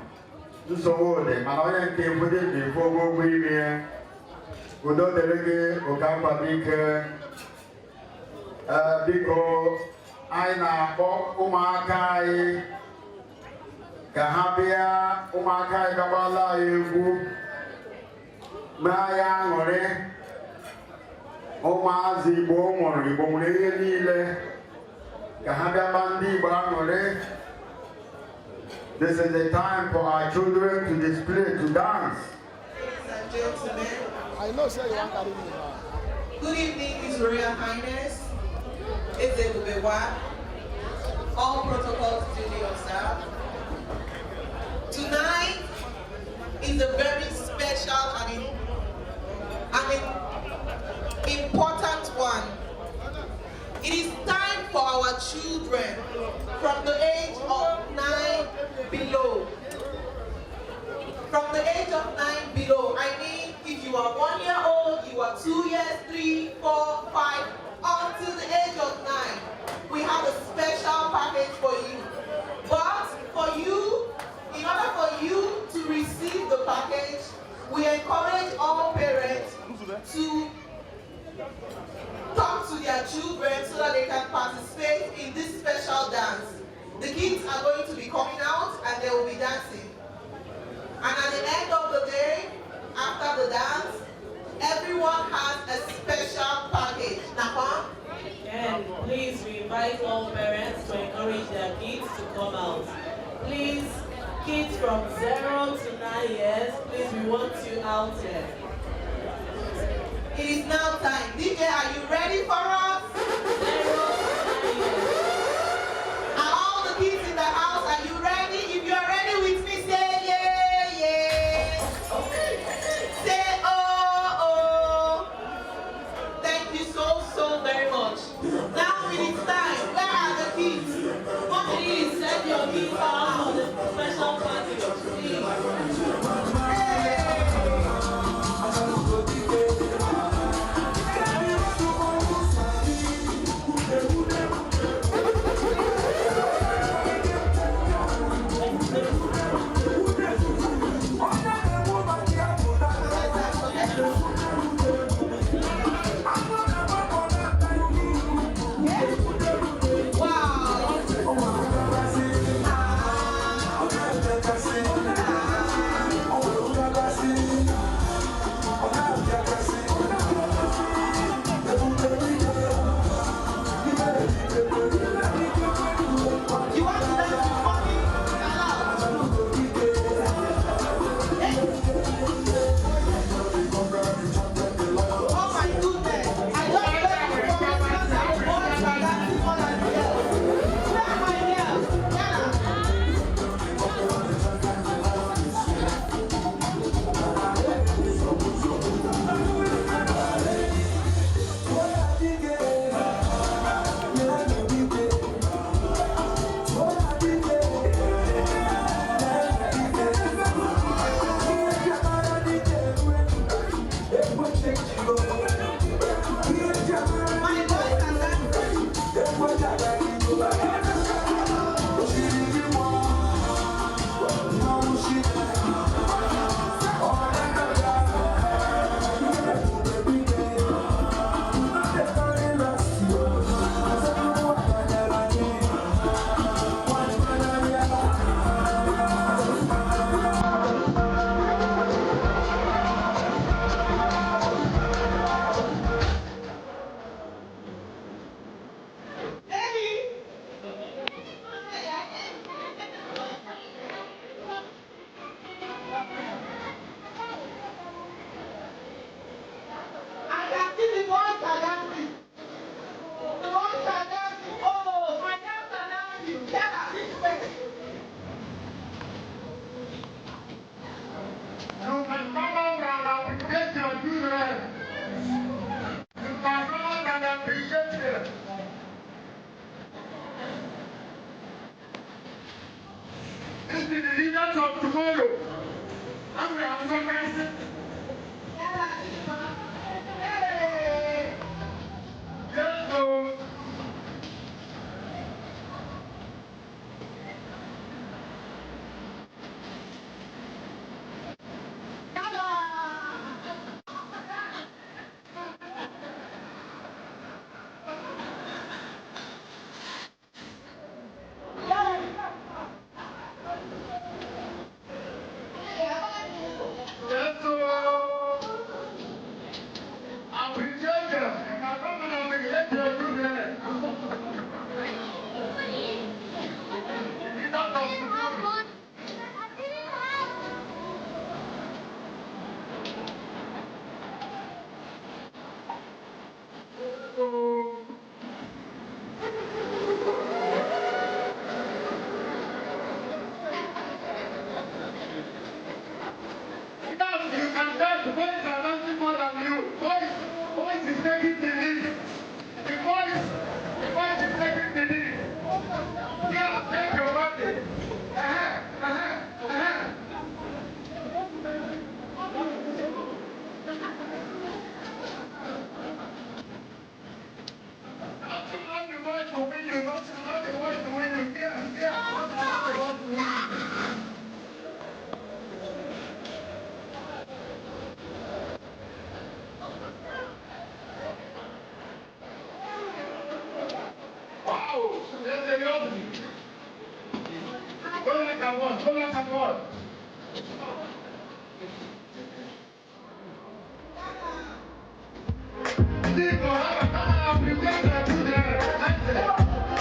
nsogbu dị, mana onye nke ebụdị na-efu ogogbo ime ya. Udo dịrị gị oke akwa dike. Biko anyị na-akpọ ụmụaka anyị ka ha bịa. Ụmụaka anyị gagbala anyị egwu, mee anyị aṅụrị. Ụmụazị Igbo nwụrụ, Igbo nwere ihe niile, ka ha bịa gba ndị Igbo aṅụrị. This is the time for our children to display, to dance. Ladies and gentlemen, I know, sir, you want to carry me now. good evening, His Royal Highness, Ezebubewa, all protocols duly observed. Tonight is a very special and important one. It is time for our children from the age of 9 below. From the age of 9 below, I mean, if you are 1 year old, you are 2 years, 3, 4, 5, until the age of 9, we have a special package for you. But for you, in order for you to receive the package, we encourage all parents to talk to their children so that they can participate in this special dance. The kids are going to be coming out and they will be dancing. And at the end of the day, after the dance, everyone has a special package. Nakwa? And please invite all parents to encourage their kids to come out. Please, kids from 0 to 9 years, please, we want you out here. It is now time. DJ, are you ready for us? 0 to 9 years. Are all the kids in the house, are you ready? If you are ready with me, say yeah, yeah. Say oh, oh. Thank you so very much. Now it is time. Where are the kids? Please send your kids out for the special party. Please. Igbo, prepare to do the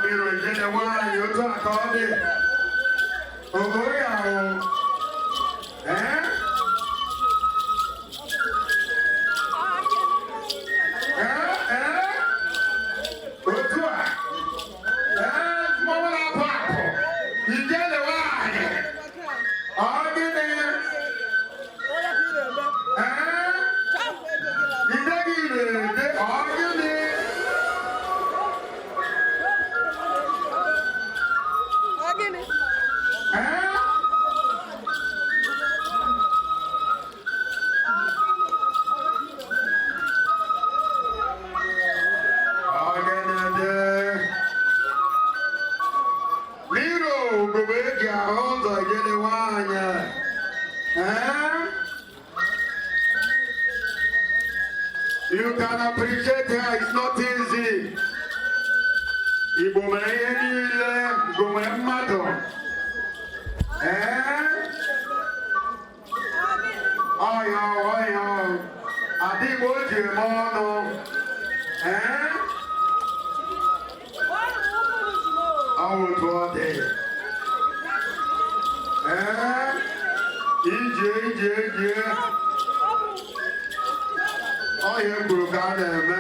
miro jene wa yo to akode. Ogo ya o. You can appreciate her, it's not easy. Igbo mere ihe niile, Igbo mere mmadụ. Ọya, adị Igbo ji eme ọnụ. Otu ọ dị. Ije. Ọya kwuru ka a na-eme.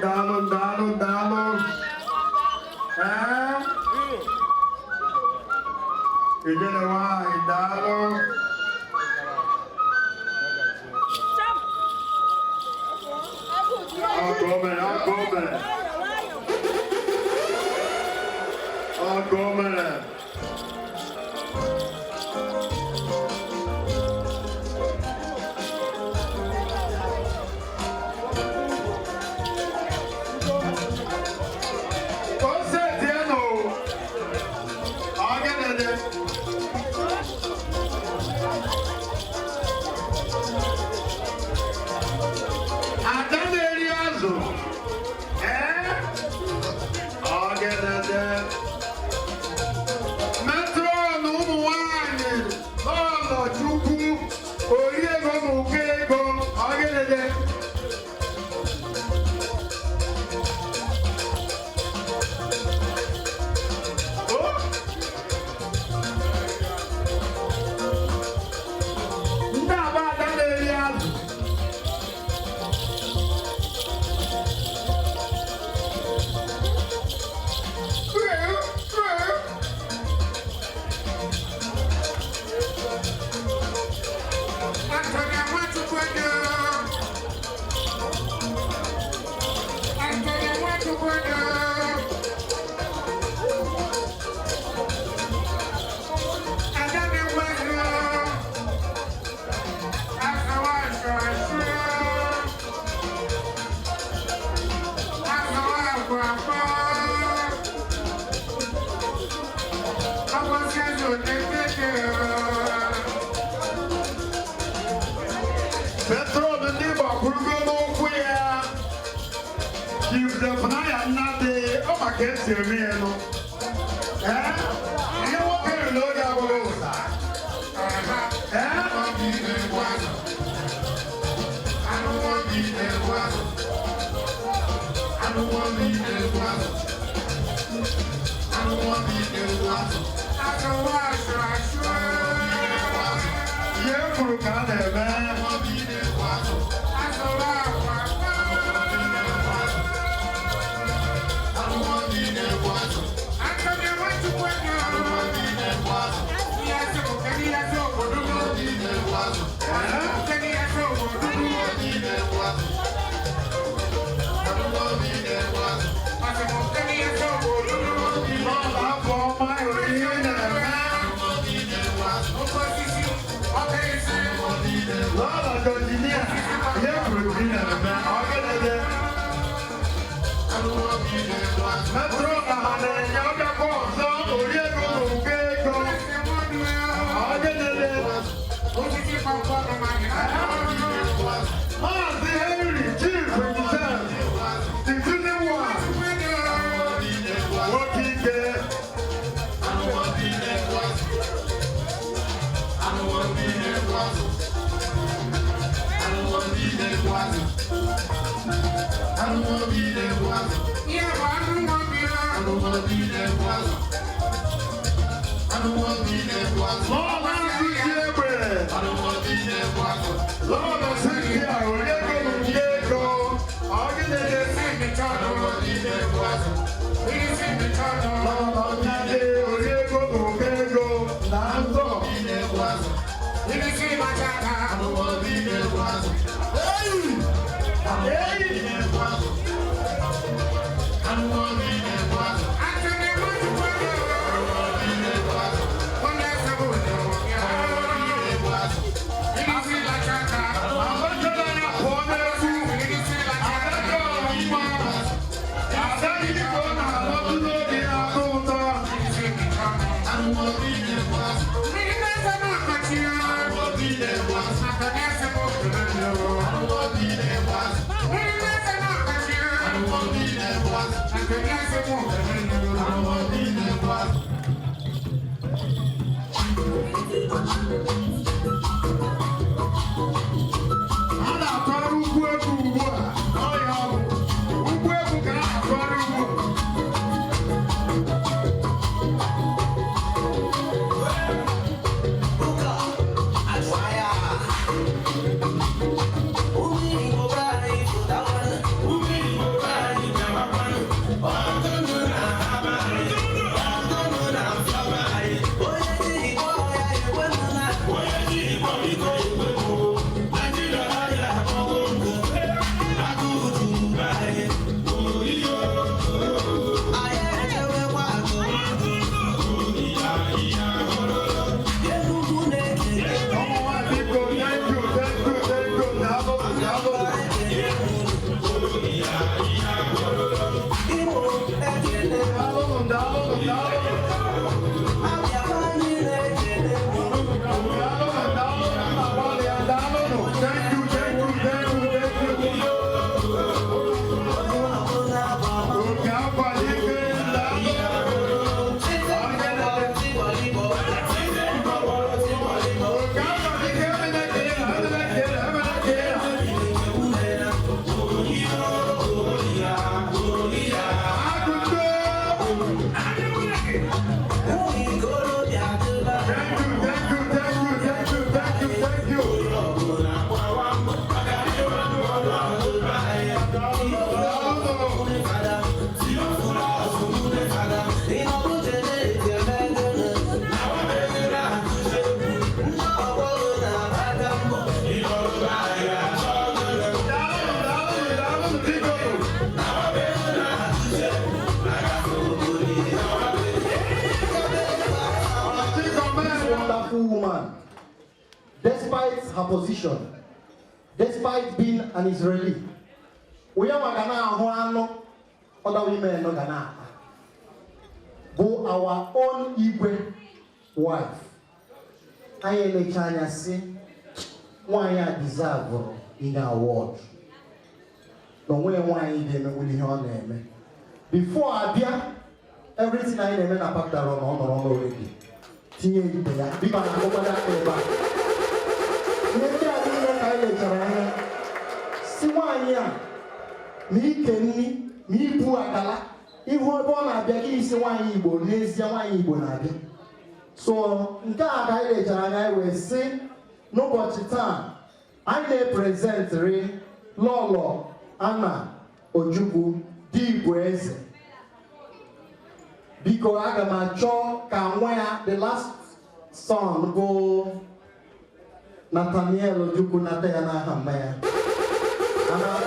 Dalo. Ijele wa idalo. I'll come. Thank you. Despite her position, despite being an Israeli, we are other women no gana. Go our own Igbo wife. I am a China say why I deserve in our award. No way why them will your name. Before I be everything I name I packed around already. Tia Ida, be my over maybe I didn't know Siwanya, me kenni, me puakala. If we're born at the East, one Igbo, Nesia, one Igbo Nabi. So, I will say, no but time. I may present Lolo, Anna, Ojubu, Dibweze. Because I am a chore, can wear the last song go. Nathaniel Ojuku Natayana Hamaya. And I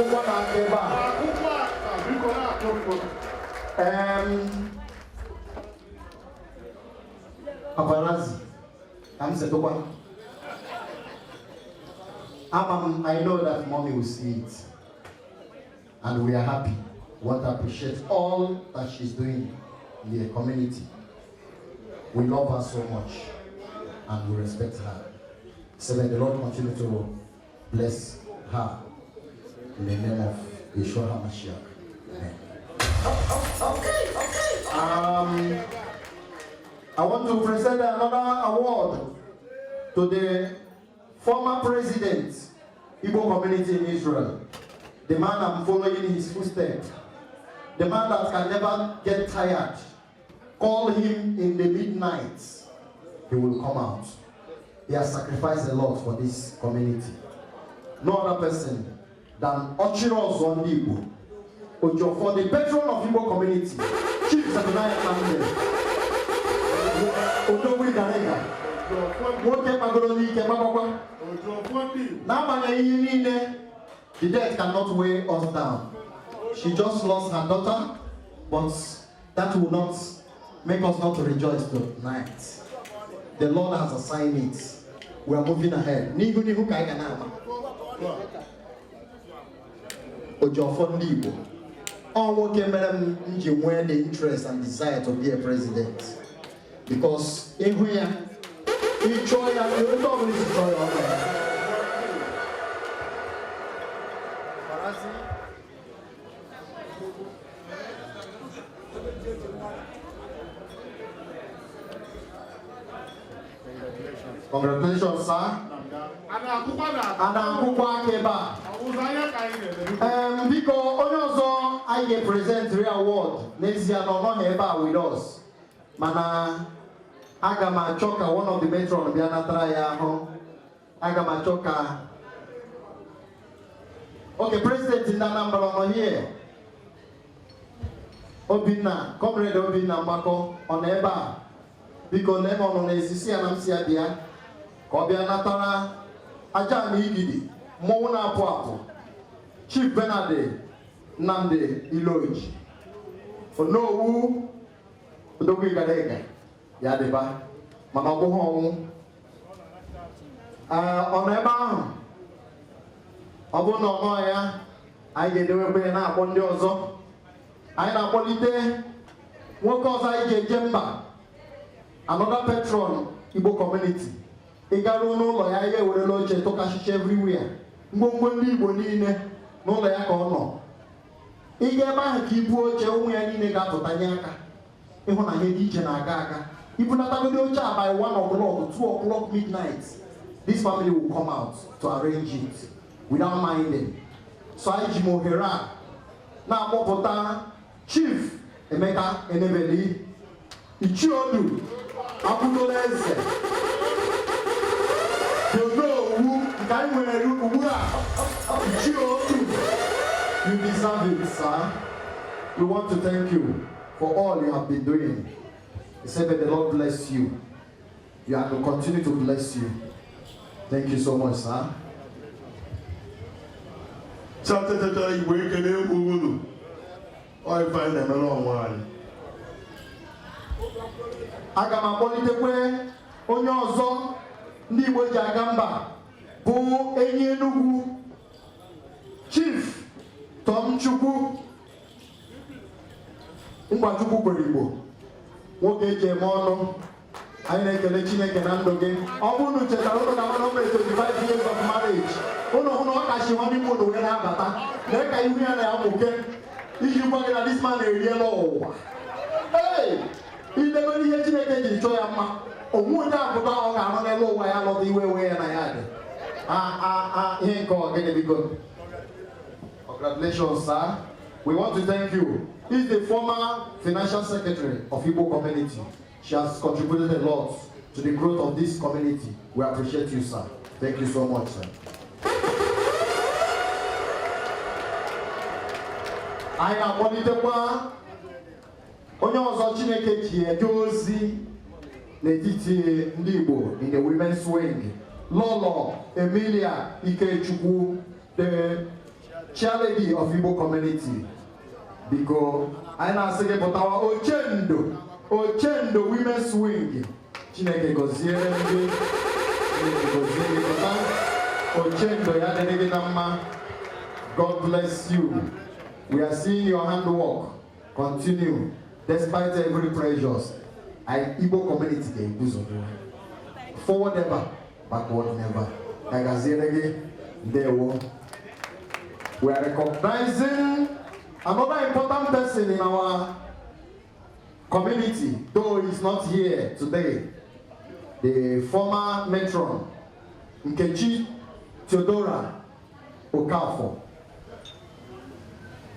Aparazi. I'm Setokwa. I know that mommy will see it. And we are happy. We want to appreciate all that she's doing in the community. We love her so much. And we respect her. So may the Lord continue to bless her in the name of Yeshua HaMashiach. Amen. I want to present another award to the former president, Igbo community in Israel. The man I'm following his footsteps. The man that can never get tired. Call him in the midnight. he will come out. He has sacrificed a lot for this community. No other person than Ochiro Zondibu, Ojo, for the patron of Igbo community, Chief Mrs Nonyelum Afoekelu. The death cannot weigh us down. She just lost her daughter, but that will not make us not to rejoice tonight. The Lord has assigned it. We are moving ahead. All the interest and desire to be a president. Because in here, you try and you always try. Congratulations, sir. Because also I present the award next year no here with us. Mana Agama Choka, one of the matron Biana Traya home. Agama Choka. Okay, President in that number on here. Obina, Comrade Obina Mako on Eba. Because never on I.C.I and I.C.I. Kobiana Tara Ajani Igidi, Mona Puapo, Chief Benade, Nande Iloji. For no who, the Wigadega, Yadeba, Mamago home. On Eba, Abono Moya, I get the way now on the Ozo. I na Polite, what cause I get Jemba, another patron, Igbo community. Igaro no lawyer here with a lodge to cash everywhere. Mumbo Igbo Nine, no lawyer corner. Igaba Kibu Chewani Negato Tanyaka. Even I hear each and Agaga. Even at a by 1 o'clock, 2 o'clock midnight, this family will come out to arrange it without minding. So I Jimohera. Now Popota, Chief Emeka Enebeli, Ichiodu, Abudolese. You know you deserve it, sir. We want to thank you for all you have been doing. We say that the Lord bless you. You have to continue to bless you. Thank you so much, sir. Agama Politekwe, Onyozo, ndị Igbo ji aga mba bụ enyi Enugu Chief Tomchukwu Mgbachukwu kwere Igbo nwoke eji eme ọnụ anyị na-ekele Chineke na ndụ gị ọ bụrụ na chetara ụlọ na mmanụ 25 years of marriage ụlọ hụ na ọ kachi nwa n'ime ụlọ wee na-abata lee ka ihu ya na-amụke iji gwa gị na this man eriela ụwa idebere ihe Chineke jiri chọọ ya mma. Congratulations, sir. We want to thank you. He's the former financial secretary of Igbo community. She has contributed a lot to the growth of this community. We appreciate you, sir. Thank you so much, sir. I am Monitekwa. Onye ọzọ Chineke ji eje ozi n'etiti ndị Igbo in the women's wing. Lolo Emilia Ikechukwu, the chairlady of Igbo community. Because I na say but our Ochendo women's wing. Chineke goziere ndị Ochendo ya dịrị na mma. God bless you. We are seeing your handwork continue despite every pressures. Igbo community they do so. Forward ever, backward never. We are recognizing another important person in our community, though he's not here today. The former matron, Nkechi Theodora Okafor.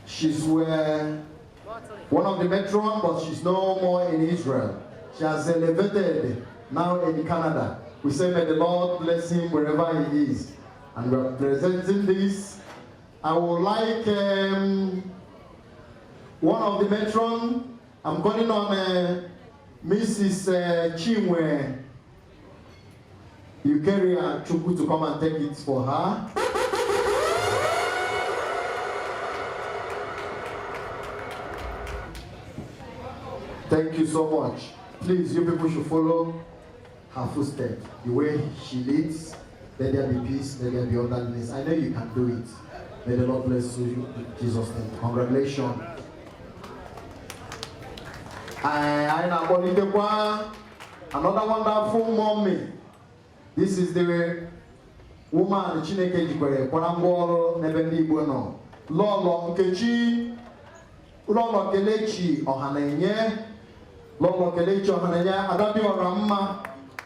She's one of the matron, but she's no more in Israel. She has elevated now in Canada. We say, may the Lord bless him wherever he is. And we're presenting this. I would like one of the matron, I'm calling on Mrs. Chinwe Yukeria Chukwu to come and take it for her. Thank you so much. Please, you people should follow her footsteps. The way she leads, let there be peace, let there be orderliness. I know you can do it. May the Lord bless you in Jesus' name. Congratulations. Another wonderful mommy. This is the woman Chineke jikwere kwarangworo n'ebe ndị Igbo nọ. Lolo Nkechi, Lolo Kelechi Ohanenye, Lolo Kelechi Ohanenye, Adabi Oramma,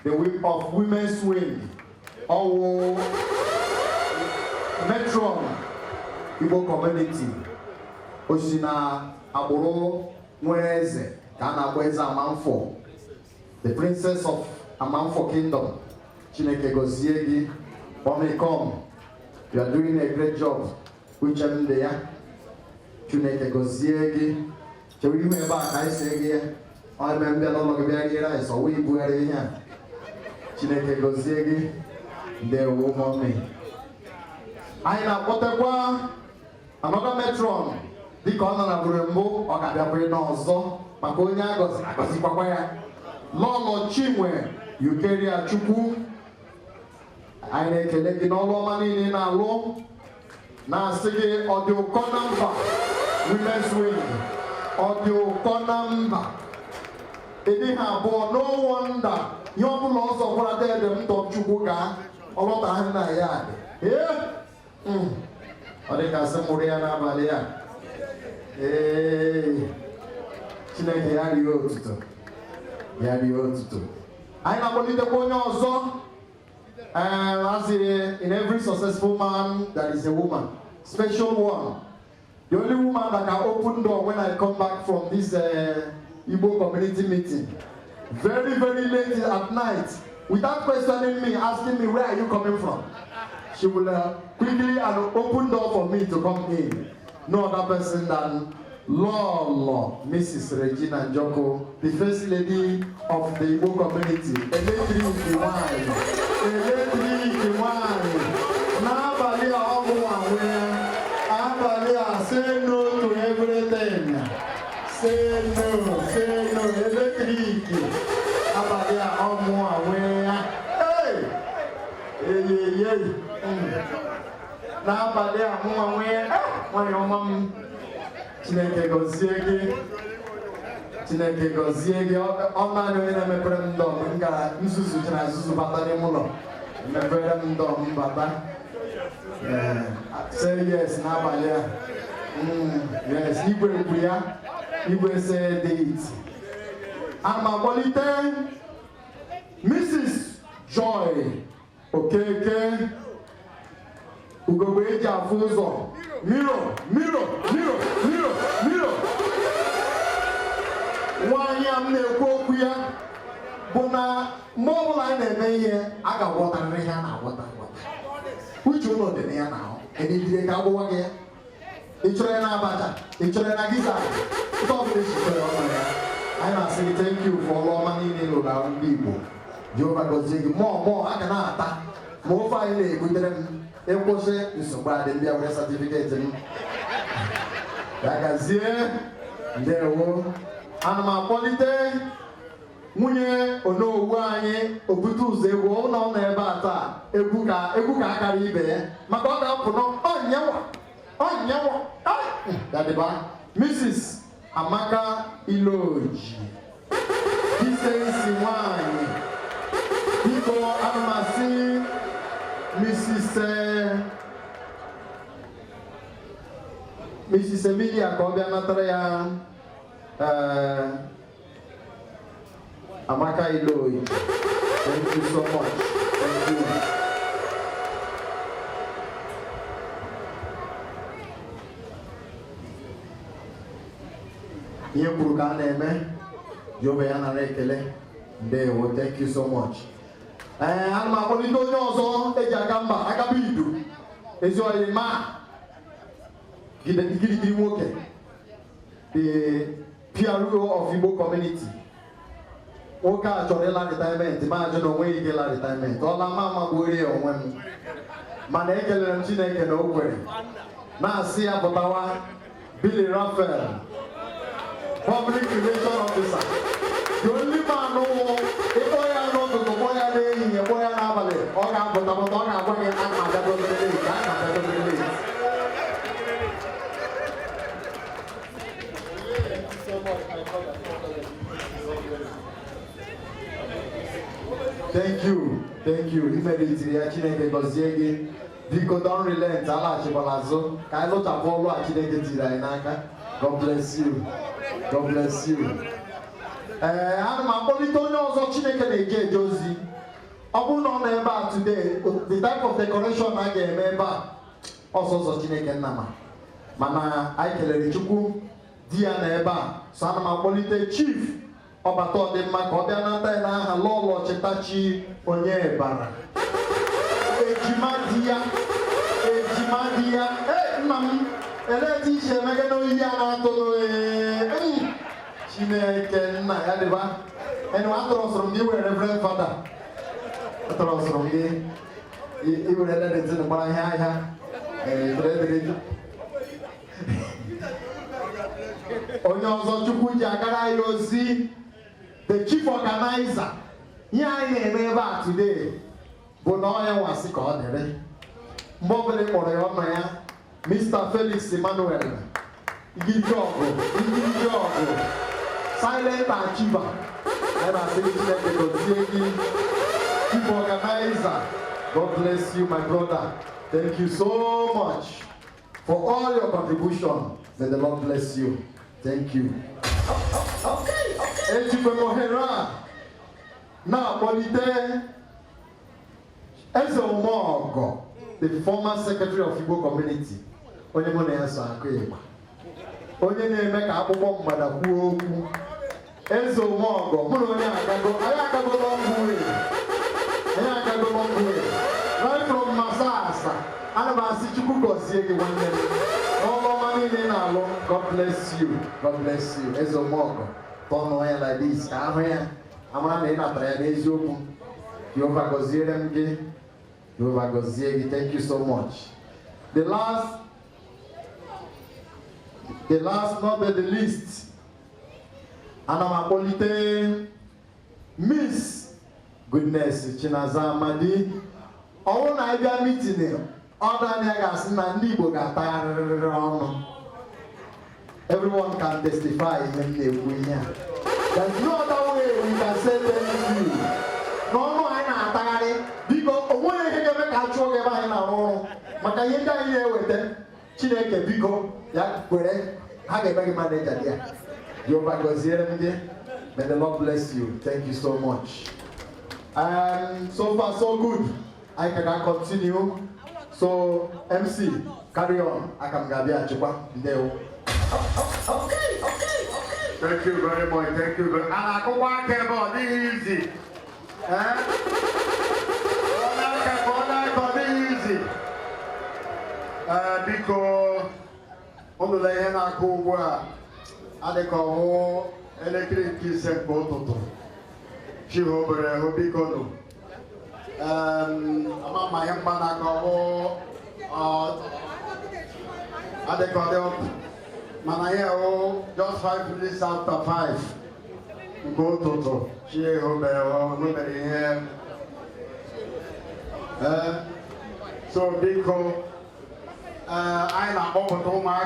the whip of women's wing. Our matron Igbo community. Osina Aboro Nweze, Kana Kweza Amanfo, the princess of Amanfo Kingdom. Chineke Goziegi, Mommy come. You are doing a great job. Which am there? Chineke Goziegi. Shall we hear back? I say here. I remember a lot of very so we were here. Chineke Goziegi. There will mommy. I know what another matron. The corner of Rambo, or Gabia so. Makonia goes, I was Papaya. Lolo Chimwe, you carry a chuku. I make a leg in all money in our law. Now, say, audio conamba, women's wing, audio conamba. It didn't have no wonder. Young laws of what I tell them, Tom Chukuga, or what I have in yard. Yeah? I think I said Moriana Valia. Hey, Chineke Yari Otuto. I am only the one also. As in every successful man, there is a woman, special one. The only woman that can open door when I come back from this Igbo community meeting. Very, very late at night, without questioning me, asking me, where are you coming from? She will quickly open door for me to come in. No other person than Lolo, Mrs. Regina Njoko, the first lady of the Igbo community. Electric wine. Nobody say no to everything. Say no, electric. Chineke Goziegi, ọma no ina mepere ndo nga nsusu chana nsusu bata ni mulo. Mepere ndo mbata. Say yes na balia. Yes, Igwe say it. And my quality, Mrs. Joy Okeke Ugogbe Jafuzo. Miro. One young Nekokuya Bona mobile line and I got water and water. Which you know the name now? And if they go again, it's Bata, it's Giza. I say thank you for all money in our people. Jehovah Gozig, more, I can more finally with them. It was so bad and there was a certificate. Like I said, there were Anama Polite, Munye, Ono Wanye, Obutu, they were on their bata, Ebuka Caribe, Magoda Puno, on Yawa, that the bar, Mrs. Amaka Iloji, Chieftaincy wine, people Amasi, Mrs. Emilia Kobia Nataya, Amaka Iloji. Thank you so much. Thank you. Nye Burukana Eme, Jovayana Rekele, Ndewo, thank you so much. I'm going to go to Ejagamba, Agabidu. Is your ma? The PRO of Igbo community. Oka Chorela retirement, imagine a way you get retirement. All Mama Buri on one. Manekele and Chineke no way. Now see about Billy Raphael, public relation officer. The only man who if I know the boy in a boy and Abale, or I'm going Thank you. Immediately, Chineke Goziegi. Because don't relent, Allah Chibalazo. Kailo Tapolo, Chineke Tirainaka. God bless you. I'm a Politono also Chineke Josie. Upon on member today, the type of decoration I get member also Chineke Nama. Mana I can let you dear neighbor, son of my Polite Chief. Obato de Makobianata na Lolo Chetachi Onye Bara. Ejimadia, Nam, Eleti Shemagano Yana Tono, Chineke Nayadeva, and one from you, Reverend Father. A cross from you, you will let it in the Bahia, Onyozo Chukuja Garayosi. The chief organizer, here I am today, Bonoya was sick on it. Mobile Moreona, Mr. Felix Emmanuel, Igbo, Silent Achiever, and I say the chief organizer. God bless you, my brother. Thank you so much for all your contribution. May the Lord bless you. Thank you. Now, Polite Ezomogo, the former secretary of Igbo community, Onyemone Asoakweba. Onye make a bomb madaku. Ezomogo, Ayakago long way. Right from Masasa, Anabasi Chukugo, one day. God bless you. Ezomogo. Don't like this. I'm going to thank you so much. The last not the least. And I'm Polite Miss Goodness Chinaza Madi. I want to meeting. Everyone can testify in the winner. There's no other way we can say thank you. No, I'm not tired. Because when I hear the actual guy now, Makayenda here with them, Chineke Bigo, Yak Pere, Hagebag manager there. Yoba goes here, may the Lord bless you. Thank you so much. So far, so good. I can continue. So, MC, carry on. I can get there. Okay. Thank you very much. And I go back about easy. Easy. Because on the land I go where I go electric is a photo. She over because I'm my man I go Manaya, just 5 minutes after 5. Go to she nobody here. So because I am open to my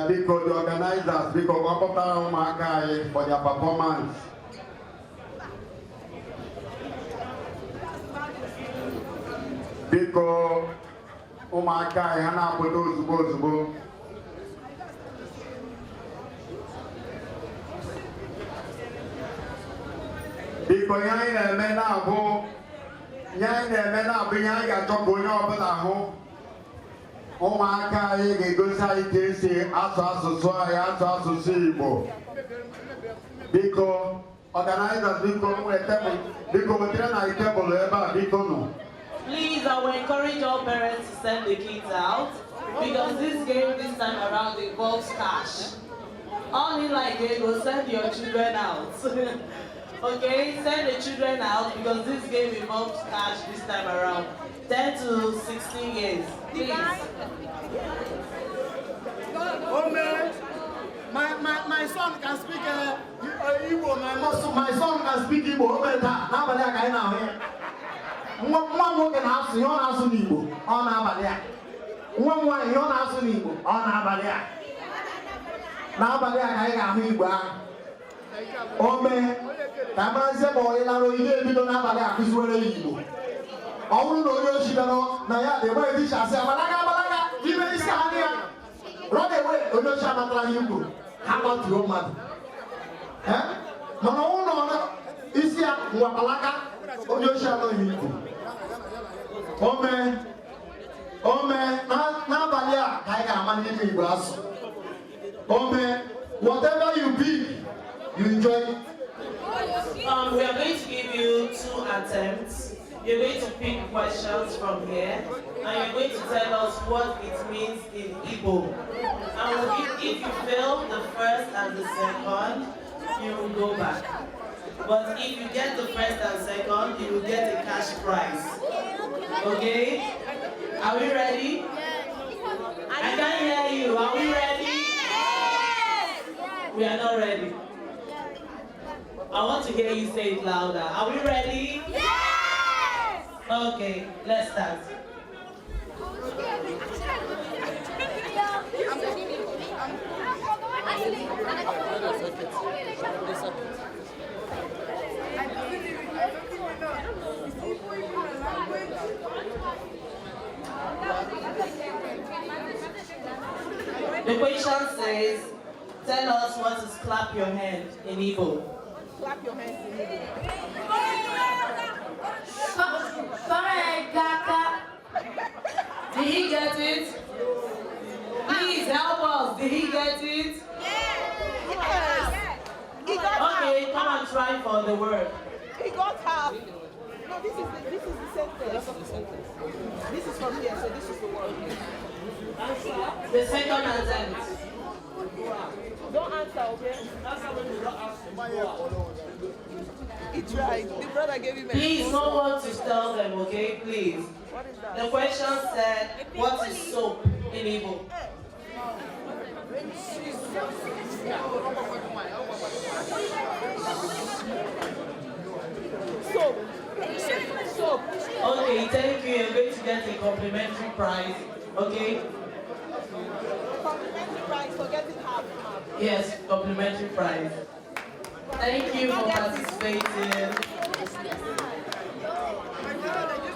because the organizers, because of my for their performance. Because Umaka Hana Podo Because Yana Mena Bo Yana Mena Bianga Tobono Balaho Umaka Gosa Kesi Asa Soya Asa Sosibo Biko, organizers, Biko, please, I will encourage all parents to send the kids out because this game this time around involves cash. Only like they go send your children out. Okay, send the children out because this game involves cash this time around. 10 to 16 years, please. Oh man, my son can speak Igbo. My son can speak Igbo. Oh man, nobody can now here. One can ask you on ask Igbo. On Abalia. One you on ask Igbo. On Abalia. Nobody can Igbo. Oh man, Tamanse boy, you don't have a Igbo. All know you should know. Now, the way this shall say, Balaga, give me this hand. Run away, Oyo Shamatla Yugo. How about your mother? Eh? No, is here, Wapalaka, Oyo Shamatla Yugo. Oh man, now Balia, Kaiga, managing grass. Oh man, whatever you be, you enjoy it. We are going to give you 2 attempts. You're going to pick questions from here, and you're going to tell us what it means in Igbo. And if you fail the first and the second, you will go back. But if you get the first and second, you will get a cash prize. Okay? Are we ready? I can't hear you. Are we ready? We are not ready. I want to hear you say it louder. Are we ready? Yes! Okay, let's start. The question says, tell us what is clap your hand in Igbo. Clap your hands in Igbo. Did he get it? Please help us. Did he get it? Yes. He got okay, half. Come and try for the word. He got half. No, this is the sentence. This is from here, so this is the word. The second attempt. Don't answer, okay? He tried. The brother gave him a Please, no one to tell them, okay? Please. What is that? The question said, what is soap in Igbo? Soap. Okay, thank you. You're going to get a complimentary prize, okay? Complimentary prize for getting half. Yes, complimentary prize. Thank you for participating.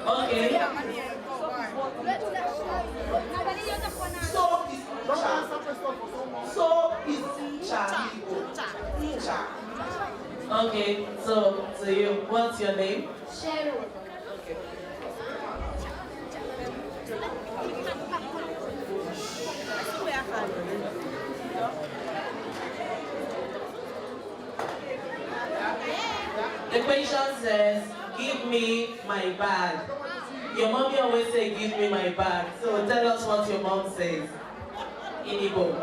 Okay. So is cha. Okay, so to you, what's your name? Cheryl. Okay. The question says, give me my bag. Your mommy always say, give me my bag. So tell us what your mom says in Igbo.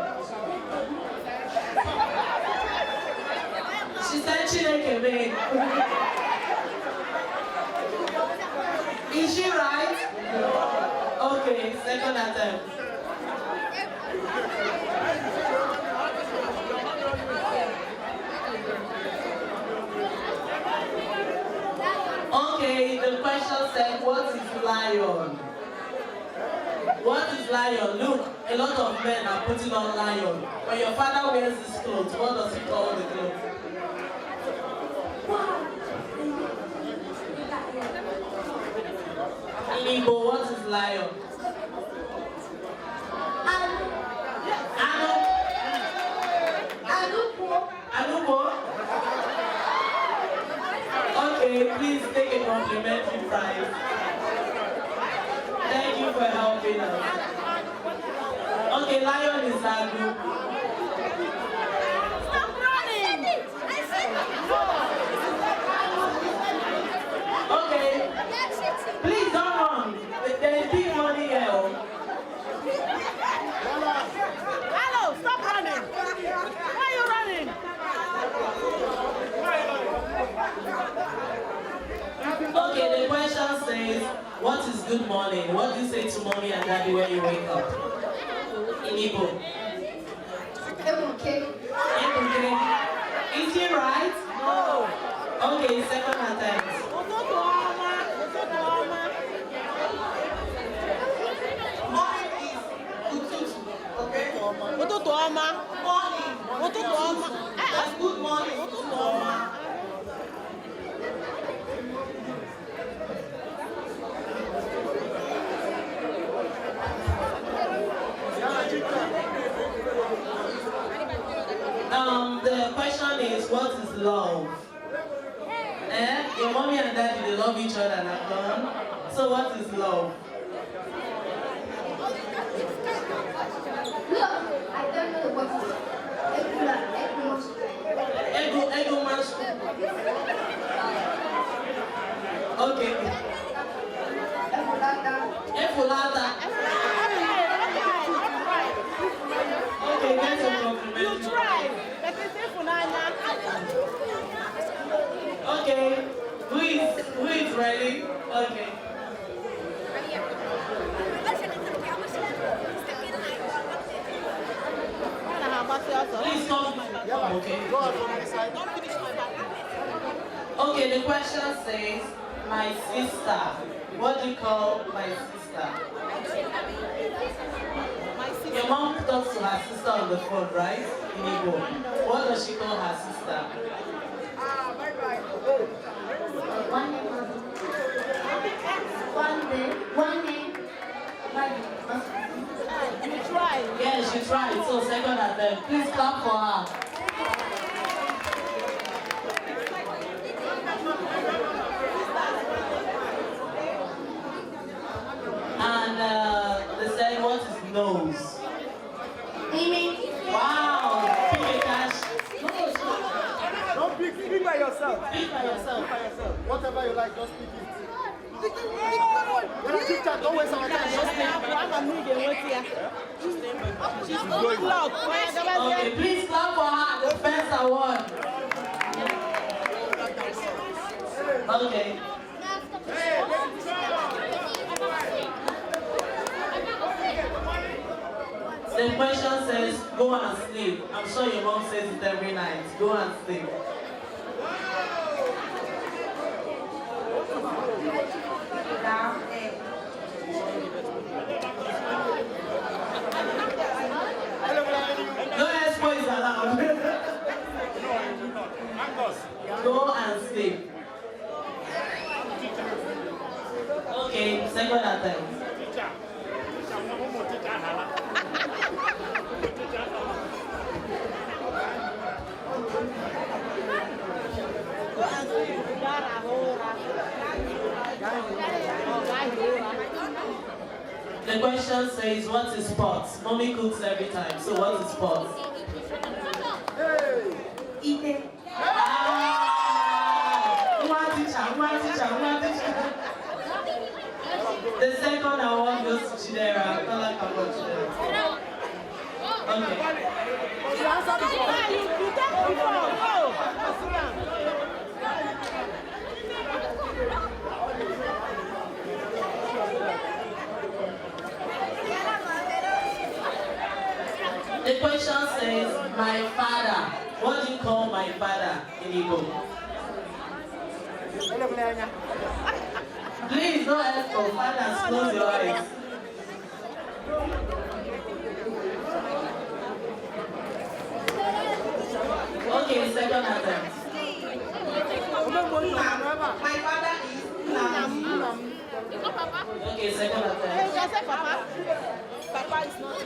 She said, Chineke me. Is she right? Okay, second attempt. Okay, the question said, what is lion? What is lion? Look, a lot of men are putting on lion. When your father wears this clothes, what does he call the clothes? In Igbo, what is lion? Anupo? Okay, please take a complimentary prize. Thank you for helping us. Okay, lion is Anu. Stop running! good morning. What do you say to mommy and daddy when you wake up? In Igbo. Is he right? No. Okay, second attempt. Good morning. The question is, what is love? Your mommy and daddy, they love each other and have gone. So what is love? Look, I don't know what is Ego mash. Okay. Efulata. Okay, get some compliment. You try. Okay. Who is ready? Okay. Please come. Okay. Okay, the question says, my sister. What do you call my sister? Your mom talks to her sister on the phone, right? In Igbo. What does she call her sister? One name. You tried. Yeah, she tried. So second attempt. Please clap for her. And they say, what is nose? Wow, pick a cash. Don't pick by yourself. Pick by yourself. Whatever you like, just pick it. Don't waste our time. Okay, please clap for her. The first award. Okay. The question says, go and sleep. I'm sure your mom says it every night. Go and sleep. No expo is allowed. Go and sleep. Okay, second attempt. The question says, what is sports? Mommy cooks every time, so what is sports? Eating. One teacher. The second award goes to Chidera. Okay. The question says, my father. What do you call my father in Igbo? Please don't ask for fathers, close your eyes. Okay, second attempt. My father is Nam. Okay, second attempt. Papa is not.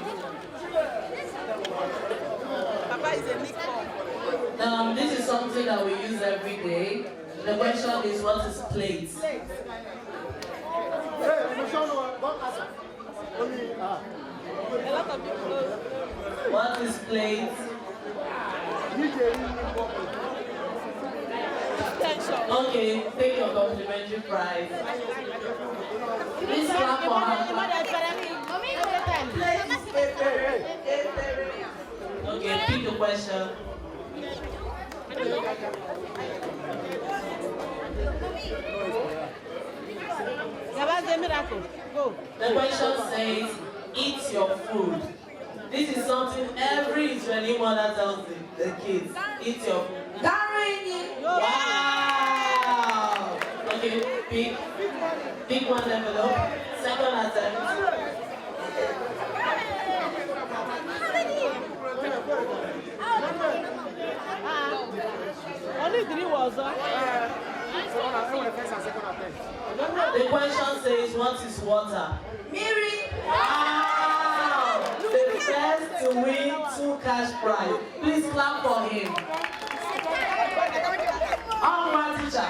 Papa is a nickname. This is something that we use every day. The question is, what is plate? What is plate? Okay, take your complimentary prize. Please clap for her. Okay, pick the question. Gabas de miracle. The question says, eat your food. This is something every Israeli mother tells the kids. Eat your food. Wow! Okay, pick one envelope. Second attempt. Only 3 was The question says, what is water? Miri. Wow! The first to win 2 cash prize. Please clap for him. Oh, my teacher.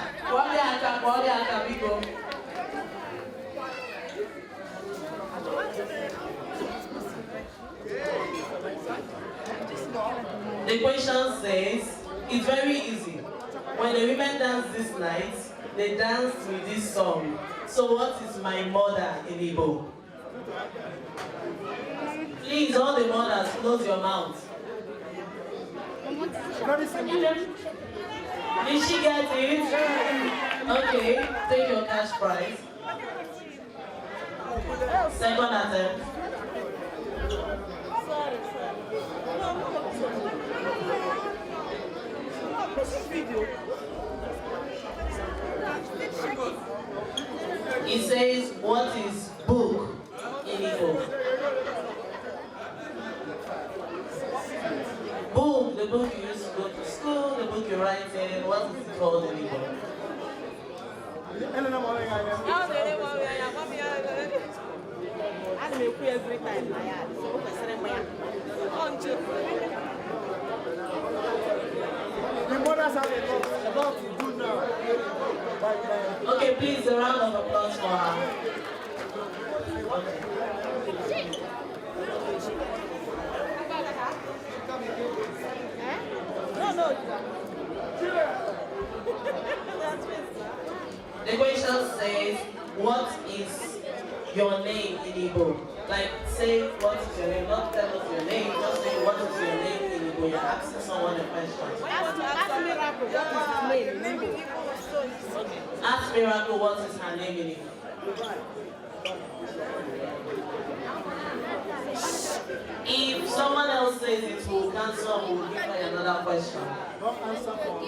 The question says, it's very easy. When the women dance this night, they dance with this song. So what is my mother in Igbo? Please, all the mothers, close your mouth. Did she get it? Okay, take your cash prize. Second attempt. It says, what is book in Igbo? Book, the book you used to go to school, the book you write in, what is it called in Igbo? Okay, please, a round of applause for her. Okay. The question says, what is your name in Igbo? Like, say, what is your name? Not tell us your name, just say, what is your name in Igbo? You're asking someone a question. Ask Miracle what is her name in Igbo. If someone else says it will cancel, we'll give her another question. Don't answer for her.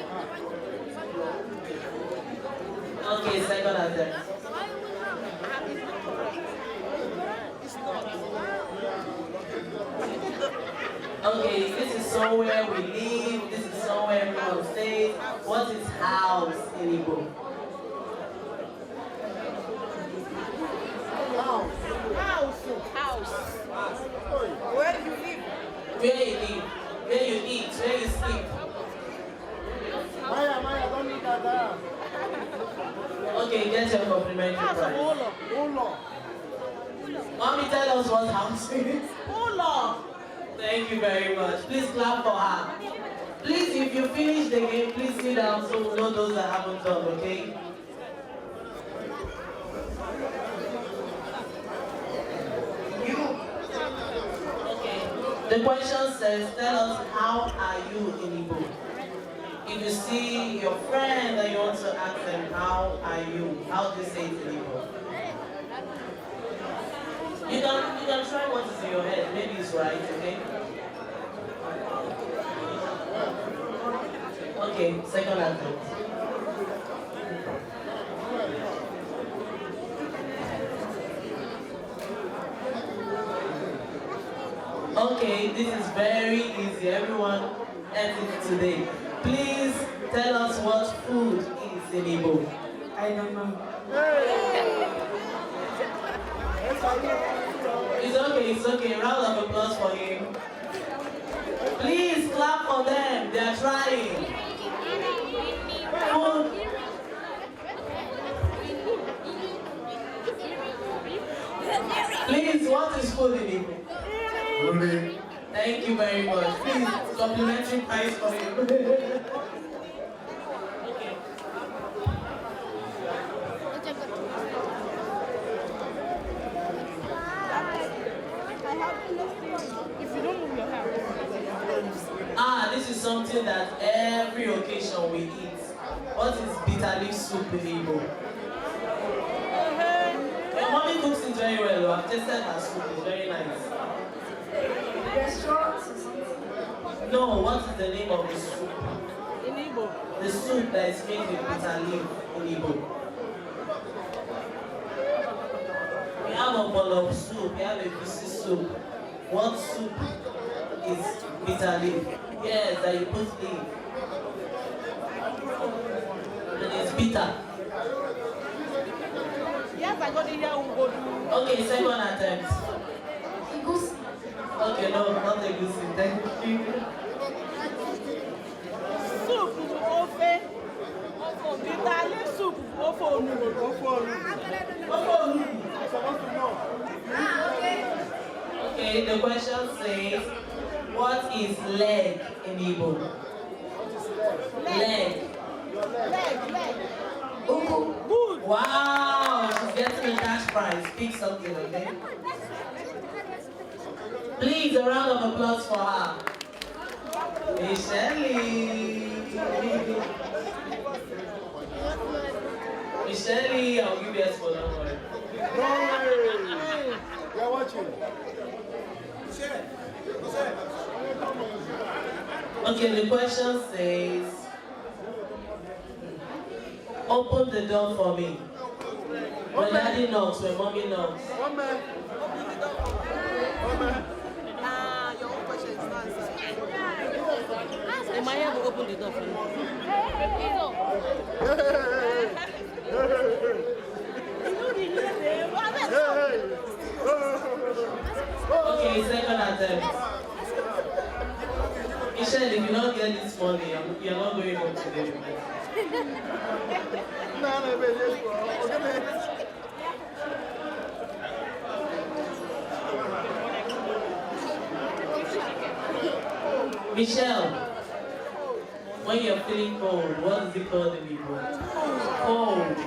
Okay, second attempt. Okay, this is somewhere we live, this is somewhere everyone stays. What is house in Igbo? House. Where do you live? Where you live, where you eat, where you sleep. Maya, don't need that. Okay, get your complimentary prize. Mommy, tell us what house is. Thank you very much. Please clap for her. Please, if you finish the game, please sit down so we know those that haven't done, okay? Okay. The question says, tell us, how are you in Igbo? If you see your friend and you want to ask them, how are you? How do you say it in Igbo? You can try what is in your head. Maybe it's right, okay? Okay, second attempt. Okay, this is very easy. Everyone ate it today. Please tell us what food is in Igbo. I don't know. It's okay. Round of applause for him. Please clap for them. They are trying. Food. Please, what is food in Igbo? Thank you very much. Please, complimentary prize for him. If you don't move your hand. This is something that every occasion we eat. What is bitter leaf soup in Igbo? Your mommy cooks it very well. I've tasted her soup. It's very nice. Restaurants or something? No, what is the name of the soup? In Igbo. The soup that is made with bitter leaf in Igbo. We have a bowl of soup. We have a juicy soup. What soup is bitter leaf? Yes, that you put leaf. And it's bitter. Yes, I got it here. Okay, second attempt. Igbos. Okay, no, not the goosey. Thank you. Soup, ofe. Bitter leaf soup, ofe onugo. Okay, the question says, what is leg in Igbo? Leg. Leg. Good. Wow, she's getting a cash prize. Speak something, okay? Please, a round of applause for her. Michelle. Michelle, I'll give you a spot. Don't worry. You're watching. Okay, the question says, open the door for me. When daddy knocks, when mommy knocks. One man. Your own question is not answered. The Maya will open the door for you. Okay, second attempt. Michelle, if you don't get this money, you're not going home today. Michelle, when you're feeling cold, what is it called in Igbo? Cold.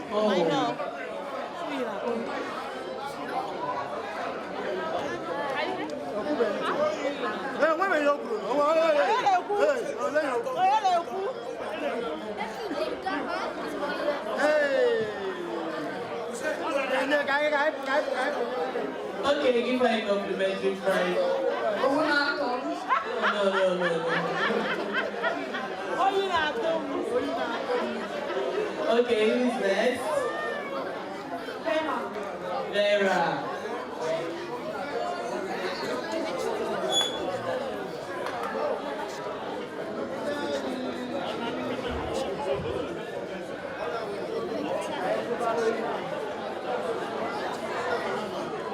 Okay, give her a complimentary prize. No. Okay, who's next? Vera.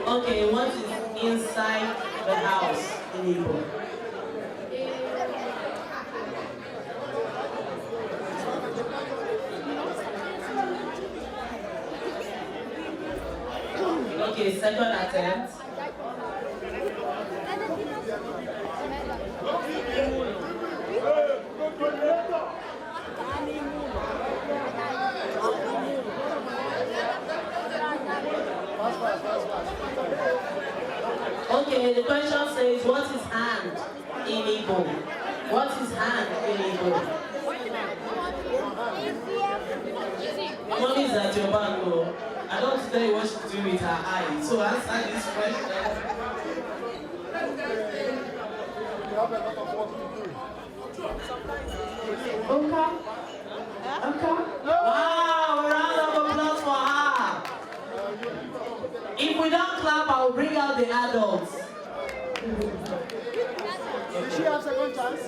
Okay, what is inside the house in Igbo? Okay, second attempt. Okay, the question says, what is hand in Igbo? What is hand in Igbo? Mommy is at your back, oh. I don't tell you what she do with her eye. So answer this question. Okay. Wow, a round of applause for her. If we don't clap, I will bring out the adults. Did she have second chance?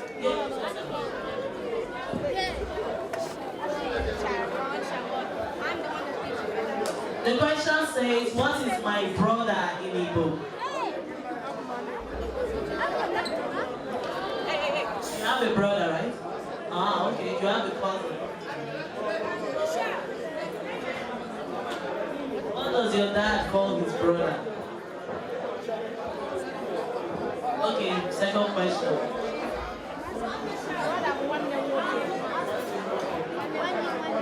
The question says, what is my brother in Igbo? You have a brother, right? Ah, okay. You have a cousin. What does your dad call his brother? Okay, second question.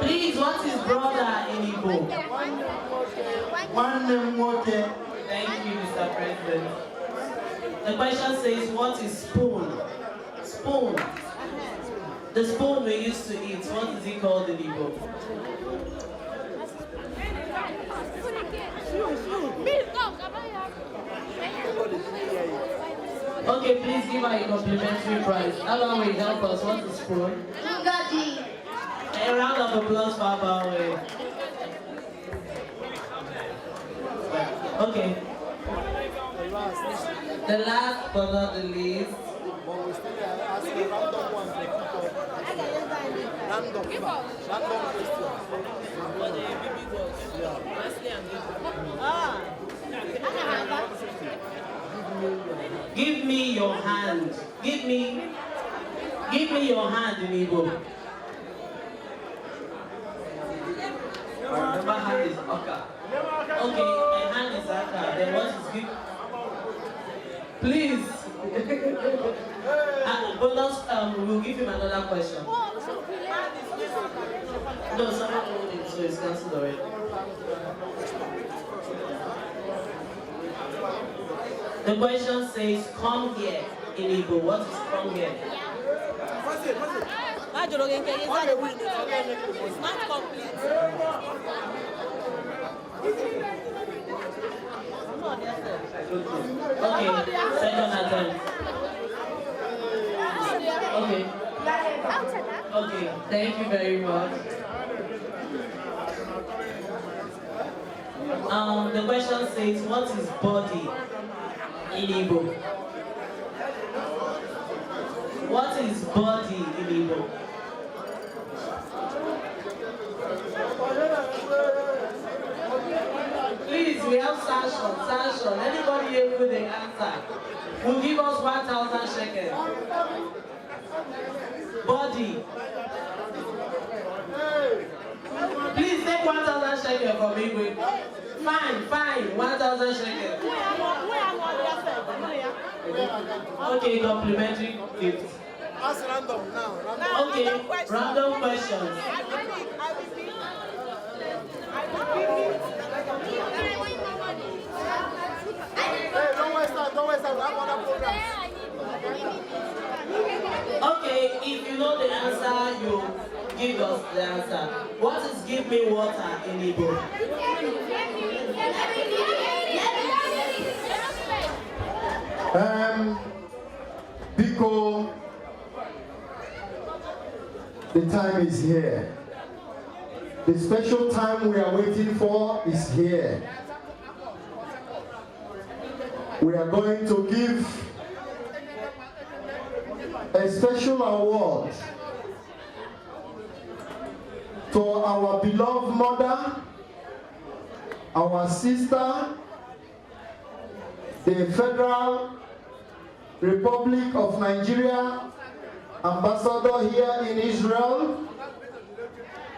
Please, what is brother in Igbo? Thank you, Mr. President. The question says, what is spoon? Spoon. The spoon we used to eat, what is it called in Igbo? Okay, please give her a complimentary prize. Abawe, help us. What is spoon? A round of applause for Abawe. Okay. The last but not the least. Random Give me your hand. Give me your hand in Igbo. My hand is Oka. Okay, my hand is Aka. Then what is give? Please. Bonus, we'll give him another question. No, someone told him, so it's cancelled already. The question says, come here in Igbo. What is come here? It's not complete. Okay, second attempt. Okay. Okay, thank you very much. The question says, what is body in Igbo? What is body in Igbo? Please, we have sanction. Anybody able to answer will give us 1,000 shekels. Body. Please take 1,000 shekels from me. Fine, 1,000 shekels. Okay, complimentary gift. Ask random now. Okay, random questions. Hey, don't waste time. We have other programs. Okay, if you know the answer, you give us the answer. What is give me water in Igbo? Because the time is here. The special time we are waiting for is here. We are going to give a special award to our beloved mother, our sister, the Federal Republic of Nigeria ambassador here in Israel.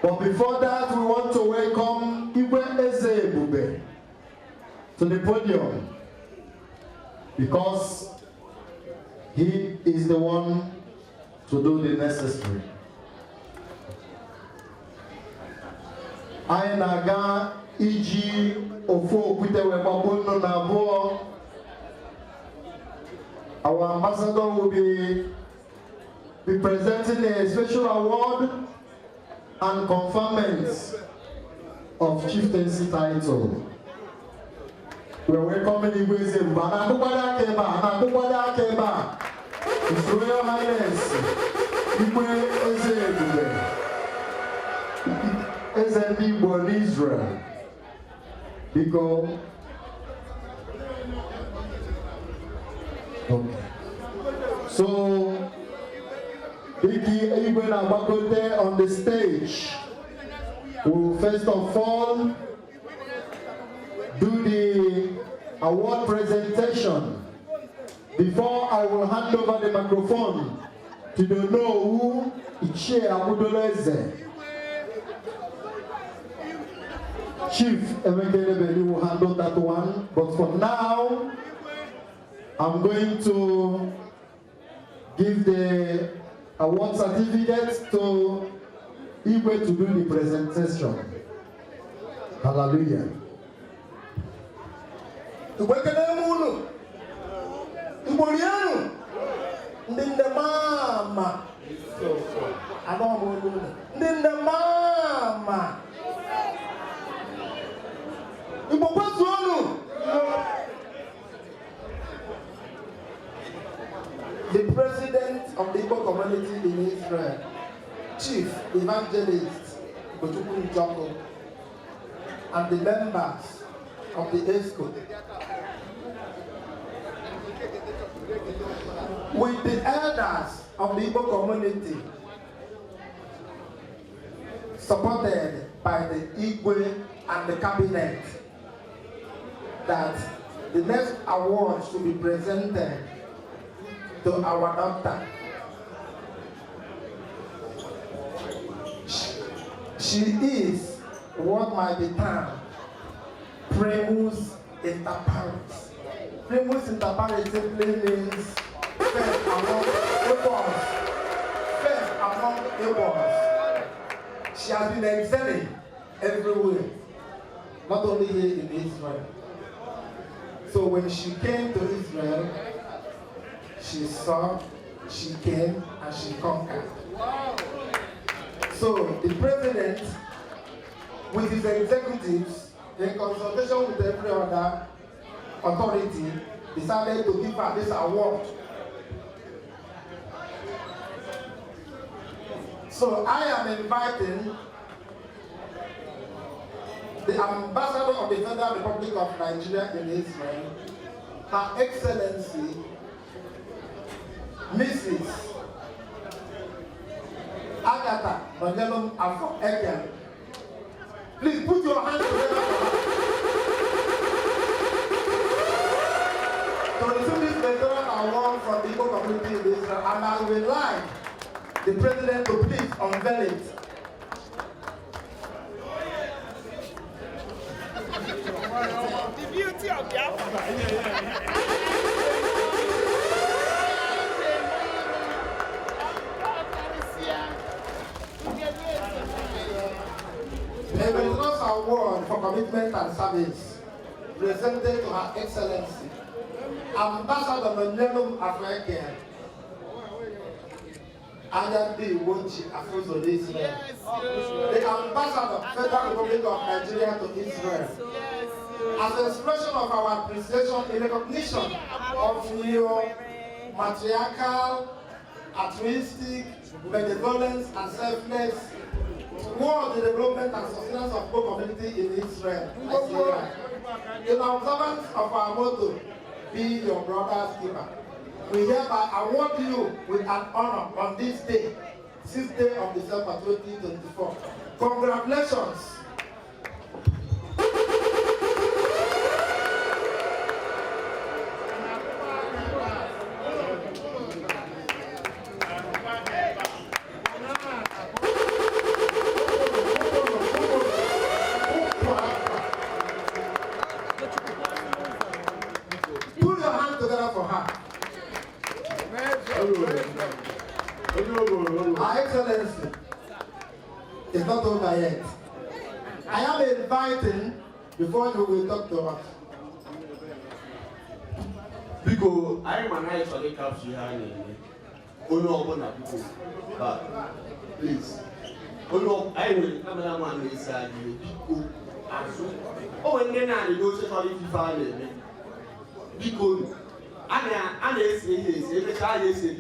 But before that, we want to welcome Igwe Eze to the podium because he is the one to do the necessary. Anyị na-aga iji ofu okwute wee gbagbo nnu na abụọ. Our ambassador will be presenting a special award and conferment of Chieftaincy Title. We are welcoming Igwe Zemba. His Royal Highness Igwe Igbo in Israel. Because okay. So Biki Igwe Nabakote on the stage will first of all do the award presentation before I will hand over the microphone to the Nowu I.C.I Abudoleze. Chief Emekele will handle that one, but for now I'm going to give the award certificate to Igwe to do the presentation. Hallelujah. Evangelist Bochukwu Njoko, and the members of the ESCO, with the elders of the Igbo community, supported by the Igwe and the cabinet, that the next award should be presented to our doctor. She is what might be termed primus inter pares. Primus inter pares simply means first among Igbos. First among Igbos. She has been excelling everywhere, not only here in Israel. So when she came to Israel, she saw, she came, and she conquered. So the president, with his executives, in consultation with every other authority, decided to give her this award. So I am inviting the ambassador of the Federal Republic of Nigeria in Israel, Her Excellency, Mrs. Nonyelum Afoekelu. Please put your hands together for her. To receive this veteran award from the Igbo community in Israel, and I would like the president to please unveil it. The beauty of the A Veterans Award for Commitment and Service, presented to Her Excellency, Ambassador Nonyelum Afoekelu, Ayandi Wochi Afuzo Israel, the Ambassador, Federal Republic of Nigeria to Israel, as an expression of our appreciation in recognition of your matriarchal, altruistic, benevolence, and selfless toward the development and sustenance of Igbo community in Israel, I.C.I. In observance of our motto, be your brother's keeper, we hereby award you with an honor on this day, 6th day of December 2024. Congratulations. Her Excellency, it's not over yet. I am inviting, before you will talk to us. Because I am an actually capture her. People, but please. I will cameraman inside you. Oh, and then I negotiate if I because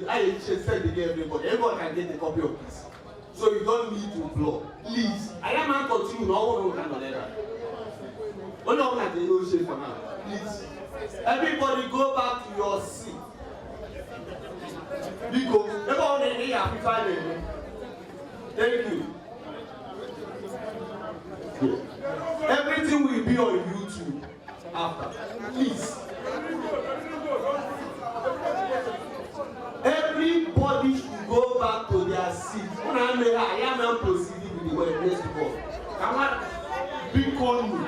I said to everybody can get a copy of this. So you don't need to block. Please, I am not continue. No one can do that. Only one can negotiate for now. Please. Everybody go back to your seat. Because everybody have to find it. Thank you. Everything will be on YouTube after. Please. Everybody should go back to their seat. I am not proceeding with the word next before. Come on, be calm.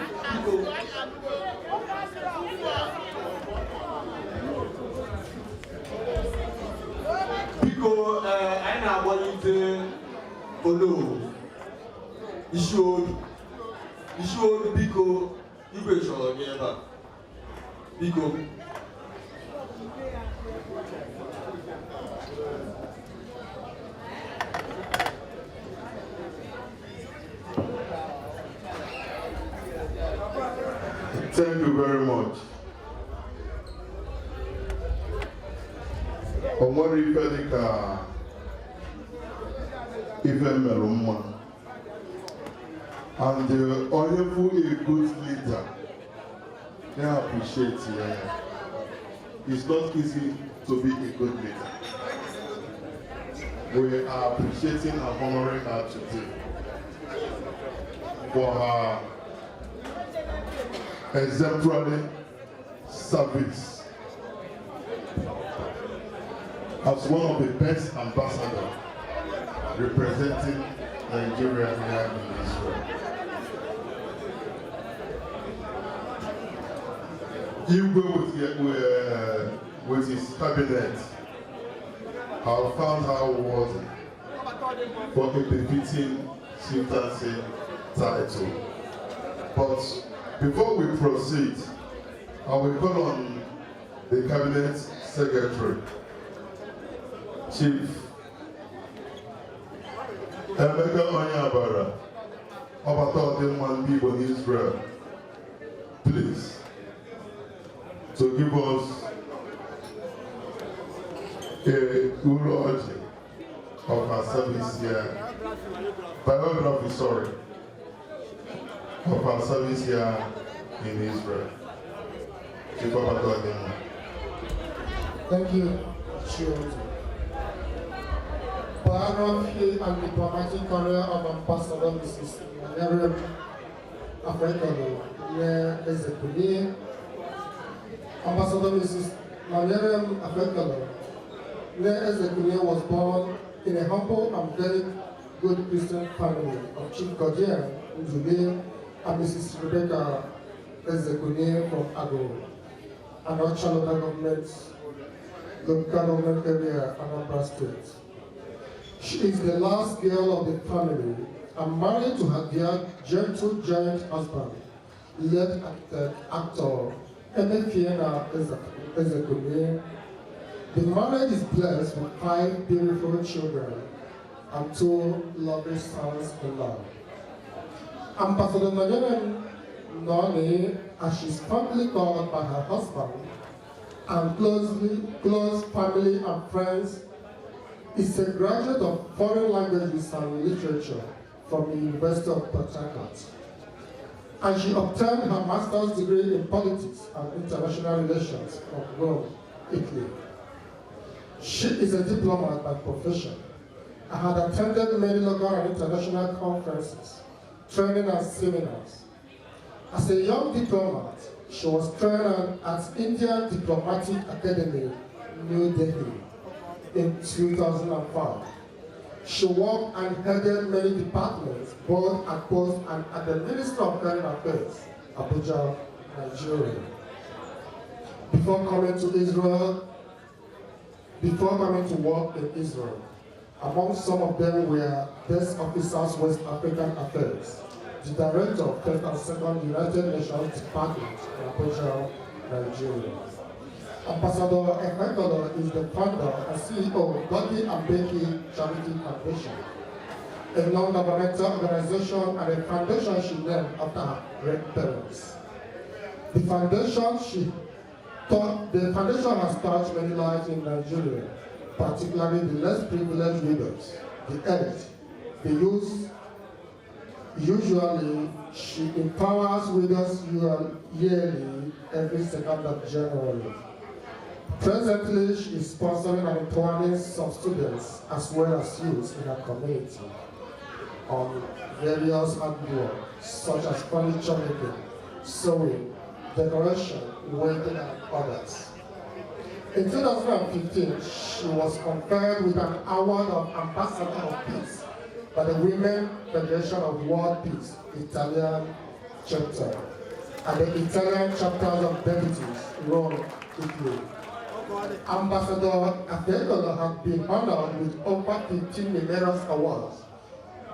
Because I am going to follow. You should because you should never. Because. Thank you very much. Omori Felika Even Meloma. And only for a good leader, they appreciate it. It's not easy to be a good leader. We are appreciating and honoring her today for her exemplary service as one of the best ambassadors representing Nigeria here in Israel. Igbo with his cabinet have found her worthy for a befitting chieftaincy title. But before we proceed, I will call on the cabinet secretary, Chief Onyabara, about the one people in Israel, please, to give us a eulogy of our service here, biography, sorry, of our service here in Israel. Thank you, Chief. Biography and diplomatic career of Ambassador Mrs Nonyelum Afoekelu, year .This. Ambassador Mrs Nonyelum Afoekelu, year.This was born in a humble and very good Christian family of Chief Guardian Njube and Mrs. Rebecca Ezekwune from Ago, and Ocha local government area, Anambra State. She is the last girl of the family and married to her dear gentle giant husband, late actor Emefiena Ezekwune. The marriage is blessed with 5 beautiful children and 2 lovely sons-in-law. Ambassador Nonyelum Noni, as she's fondly called by her husband, and close family and friends, is a graduate of foreign languages and literature from the University of Port Harcourt. And she obtained her master's degree in politics and international relations from Rome, Italy. She is a diplomat by profession and had attended many local and international conferences, training and seminars. As a young diplomat, she was trained at Indian Diplomatic Academy, New Delhi, in 2005. She worked and headed many departments, both at post and at the Ministry of Foreign Affairs, Abuja, Nigeria. Before coming to work in Israel, among some of them were Desk Officers West African Affairs, the Director of First and Second United Nations Department in Abuja, Nigeria. Ambassador Afoekelu is the founder and CEO of Godly and Becky Charity Foundation, a non-governmental organization and a foundation she named after her grandparents. The foundation has touched many lives in Nigeria, particularly the less privileged widows, the aged, the youth. Usually, she empowers widows yearly every 2nd of January. Presently, she is sponsoring and empowering some students as well as youth in her community on various handwork such as furniture making, sewing, decoration, welding, and others. In 2015, she was conferred with an award of Ambassador of Peace by the Women Federation of World Peace, Italian chapter, and the Italian chapters of deputies, Rome, Italy. Ambassador Afoekelu has been honored with over 15 numerous awards,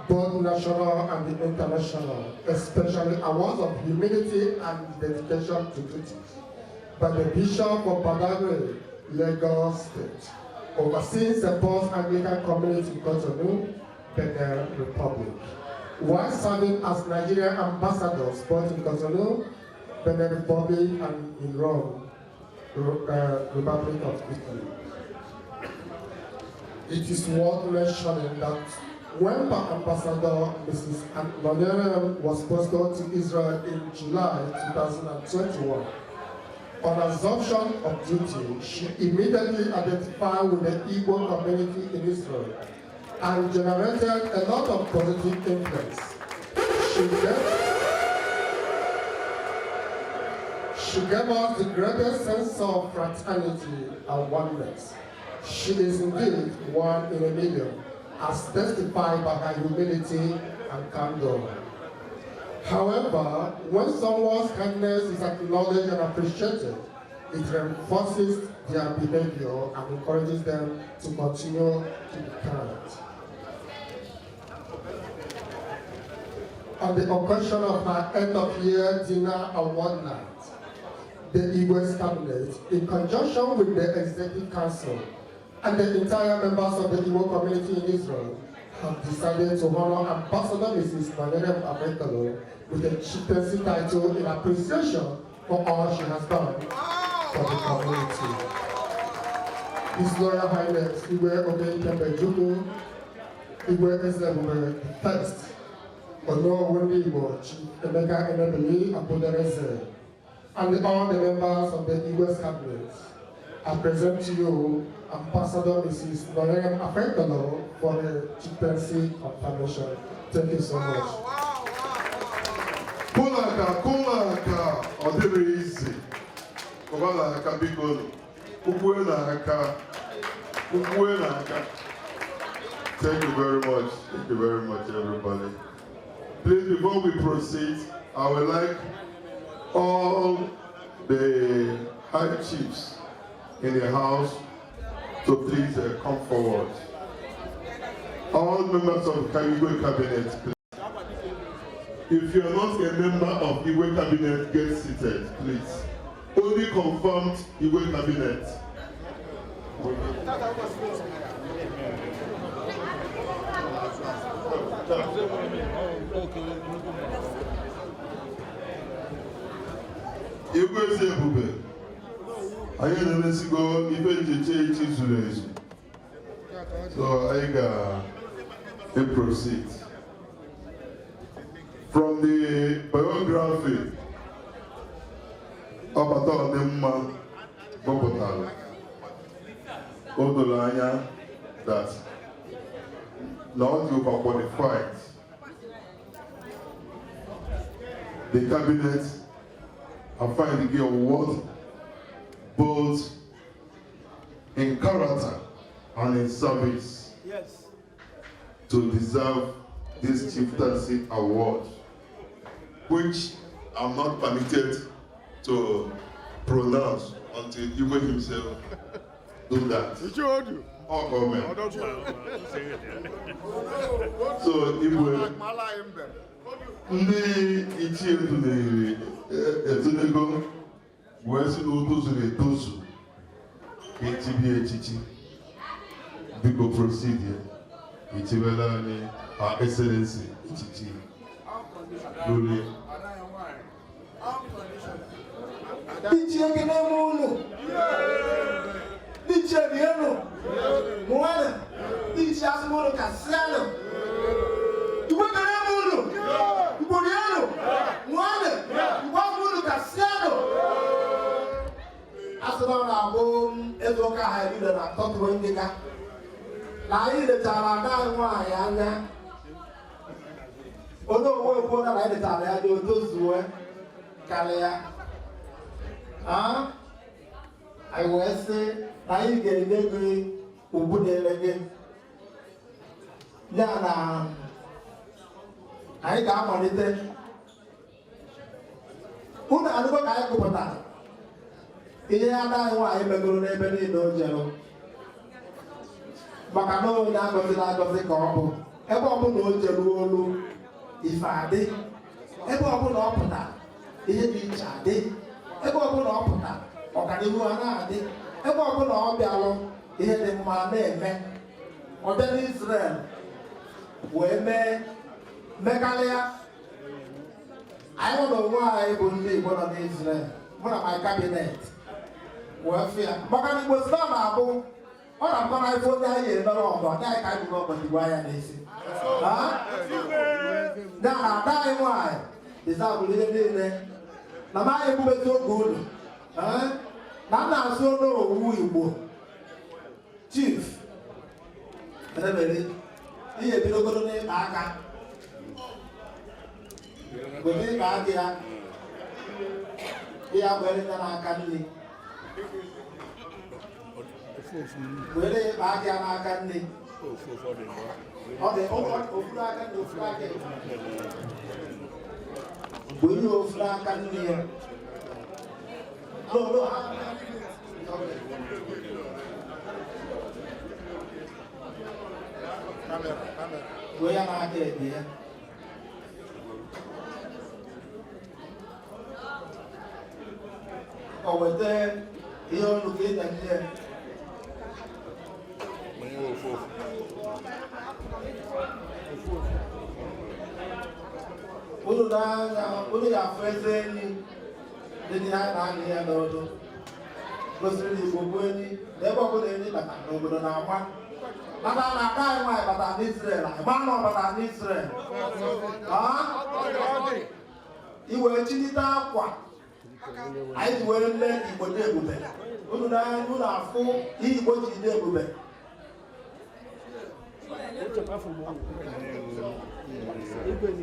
both national and international, especially awards of humility and dedication to duty, by the Bishop of Badagry, Lagos State, overseeing the post-Anglican community in Cotonou, Benin Republic, while serving as Nigerian ambassadors both in Cotonou, Benin Republic, and in Rome, Republic of Italy. It is worth mentioning that when Ambassador Mrs Nonyelum was posted to Israel in July 2021. On assumption of duty, she immediately identified with the Igbo community in Israel and generated a lot of positive influence. She gave us the greatest sense of fraternity and oneness. She is indeed one in a million, as testified by her humility and candor. However, when someone's kindness is acknowledged and appreciated, it reinforces their behavior and encourages them to continue to be kind. On the occasion of her end-of-year dinner award night, the Igbos cabinet, in conjunction with the Executive Council and the entire members of the Igbo community in Israel, have decided to honor Ambassador Mrs Nonyelum Afoekelu with a Chieftaincy Title in appreciation for all she has done for the community. His Royal Highness Igwe Omeikembe Igwe Ezebube I, Ono Igbo Chief Emeka Enebeli Apodereze, and all the members of the Igbo cabinet, I present to you Ambassador Mrs Nonyelum Afoekelu for the Chieftaincy confirmation. Thank you so much. Kulaka, ọ dịrị isi. Kọbala aka biko, ukwe na aka. Thank you very much. Thank you very much, everybody. Please, before we proceed, I would like all the high chiefs in the house to please come forward. All members of the Igbo cabinet, please. If you are not a member of Igbo cabinet, get seated, please. Only confirmed Igbo cabinet. Igbo Ezebube, anyị na-emesigo ife njeche zuru ezu. So I can proceed. From the biography of Atonimma Bobotala, Odolanya, that not you are qualified. The cabinet are finding the award both in character and in service to deserve this Chieftaincy award, which I'm not permitted to pronounce until Igwe himself do that. Oh, government. So Igwe, ndị ichie etunego wee sị na o tozuru etozu echibi echichi. Biko proceed here. Ichibela anyị Her Excellency echichi. Lole. Ichie kene mulu. Ichie bienu. Mwana. Ichie asmulu kasiano. Iwe kene mulu. Iburiano. Mwana. Iwe mulu kasiano. Asana na abo ezoka haile na totu ndika. Na ile tara nwa ya anya. Odo wo ko na ile tara ya do tozuwe kale ya. I will say na you get the ubudele na I ga amalite una anugo ka ya kupụta ihe ada nwa anyị megoro n'ebe niile o jere maka na onye na-agọzi ka ọ bụ ebe ọbụla o jere olu ife adị ebe ọbụla ọ pụta ihe dị iche adị ebe ọbụla ọ pụta ọganihu a na-adị ebe ọbụla ọ bịalụ ihe dị mma na-eme ọ bịa n'Israel wee mekarịa anyị nọ n'onwe anyị bụ ndị Igbo nọ n'Israel mụ na my cabinet wee fịa maka na Igbo si na na-abụ Ora mkpana ifo ndị anyị emere ọgọ ndị anyị ka anyị bụ ọgọdigbo anya n'isi. Na ada anyị nwanyị dịzabụrụ ihe niile na m anyị ebubeta oge ụlọ na m na-asụ n'owu Igbo Chief ihe ebidogodo n'ịkpa aka mgbe ịkpa aka ya ihe agbarịta n'aka nne were ịkpa aka ya n'aka nne ọ dị ofuru aka nne ofuru aka mgbe ihe ofuru aka nne ya n'ụlọ ha wee ya n'aka ebe ya o weta ihe ọnụ ka ịta nne ya unu n'anya unu ga-afụ eze enyi dị n'ihe a na-anyụ ya n'ọdụ gosiri na Igbo bụ enyi na ebe ọbụla enyi bata n'obodo na-agba maka na aka anyị nwaanyị batara n'Israel ịgba nọ batara n'Israel iwe chilite akwa anyị ji were nne Igbo dị ebube unu n'anya unu afụ ihe Igbo ji dị ebube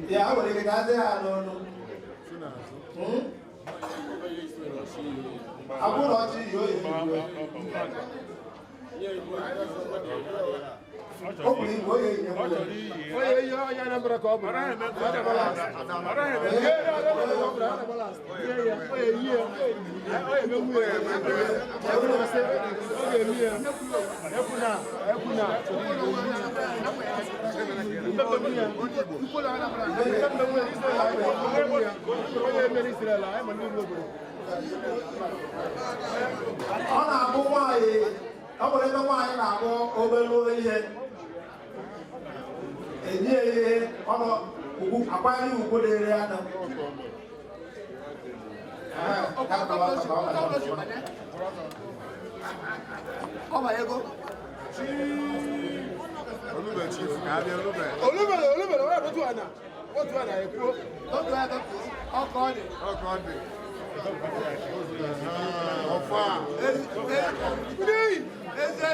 ya nwere ike gazi ya n'ọnụ abụrụ ọchị yi oyi ọ bụ Igbo onye yi onye yi onye Anambra ka ọ bụ ọ na-abụ nwaanyị ọ nwere ebe nwaanyị na-abụ obere ihe enye ihe ọnụ ugwu akwanyere ugwu dịrị ya na olúbẹ̀rẹ̀ wọ́n yàtọ̀ otu àná ẹ̀kọ́ ọkọ̀ ọdị ọ̀fà eze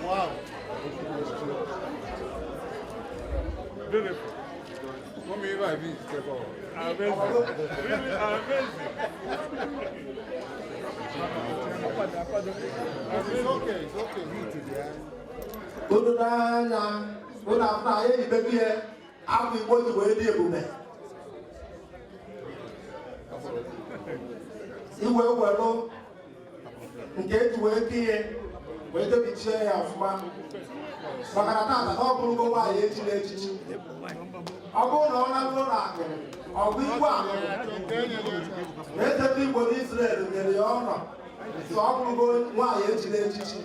wow. Beautiful. Come here, baby. Amazing. Really amazing. It's okay. It's okay. Una na ye baby e awu Igbo ji we di ebube. Iwe welo nke eji wee kiye wee debichie ya ọfụma maka na tata ọ bụrụgo nwaanyị echiri echichi ọ bụrụ na ọ na-abụrụ na akụ ọ bụ Igbo akụ eze ndị Igbo n'Israel nyere ya ọnọ so ọ bụrụgo nwaanyị echiri echichi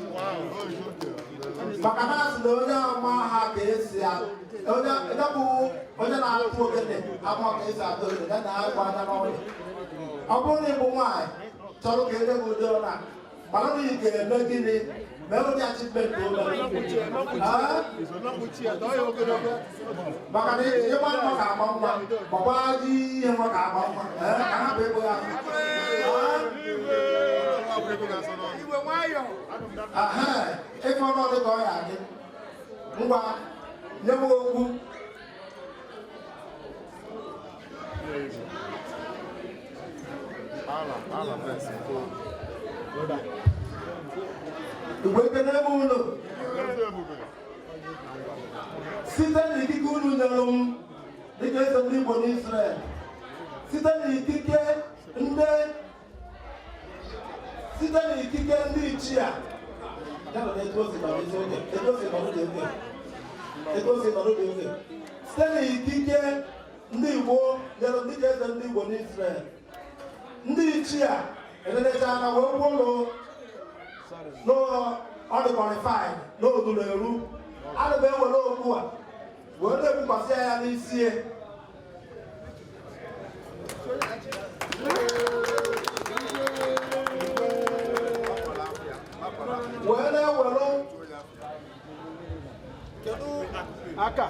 maka na asị na onye ama ha ka esi onye bụ onye na-atụ ogene ama ka esi atụ ogene ya na-agba anya n'ọrụ ọ bụrụ na ịbụ nwaanyị chọrọ ka enye gị ụdị ọna mara na ị ga-eme gịnị mee ụdị achịpmentị ụlọ maka na ịgba nwa ka agba nwa gbakwa ji ihe nwa ka agba nwa ka ha bụ ego ya ife ọnọdụ ka ọ ya adị ngwa nye m okwu Igbo ekene m ụlọ site n'ikike unu nyere m dịka eze ndị Igbo n'Israel site n'ikike ndị ichie site n'ikike ndị Igbo nyere dịka eze ndị Igbo n'Israel ndị ichie enenecha aka wee kwuo ọ dị qualified n'odulu eru ana m ewere okwu a wee na-ebukwasị ya n'isi Aka.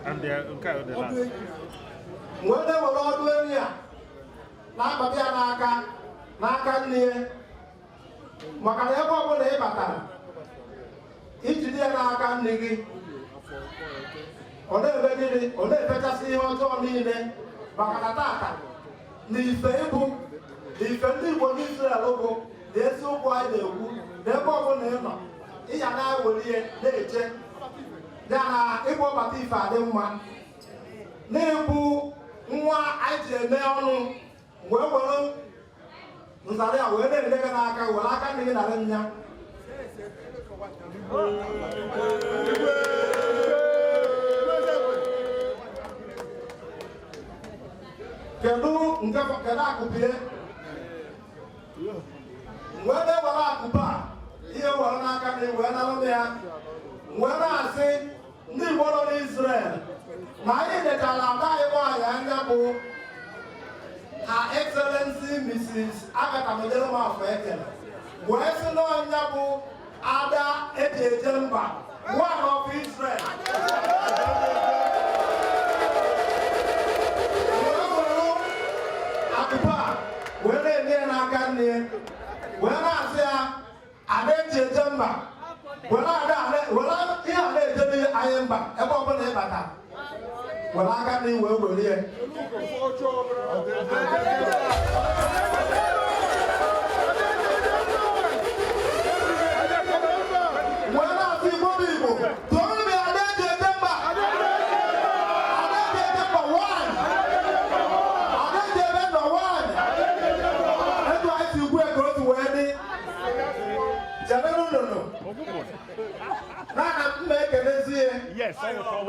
And they are okay with the last. When they were all doing here, Nabia Naka near Makaneko Lebata. Each day Naka Nigi. Ole better see what on in Makanataka. The Fabu, the Fendi police logo, they're so wide they would, they're going He and I will hear later. Dana Igbo Batifa de Uma. Nebu Nwa Aje Meonu, Wewolo, Nsaria, where they let Naka, will I can get Arena. Kedu Ngafo Kedaku, where they were Akuba. Here, one I can when I say, the world of Israel, my Her Excellency Mrs Nonyelum Afoekelu, where's the Nyabu Ada Ejemba, one of Israel. Akuba, when they near Nakani, when I say, Ada Ejemba. Well, I am back. Well, I got me well here. Well, I see more people. Don't be a legend number. I don't get number one. I don't get number one. That's why you go to wedding. No. Yes, I will call.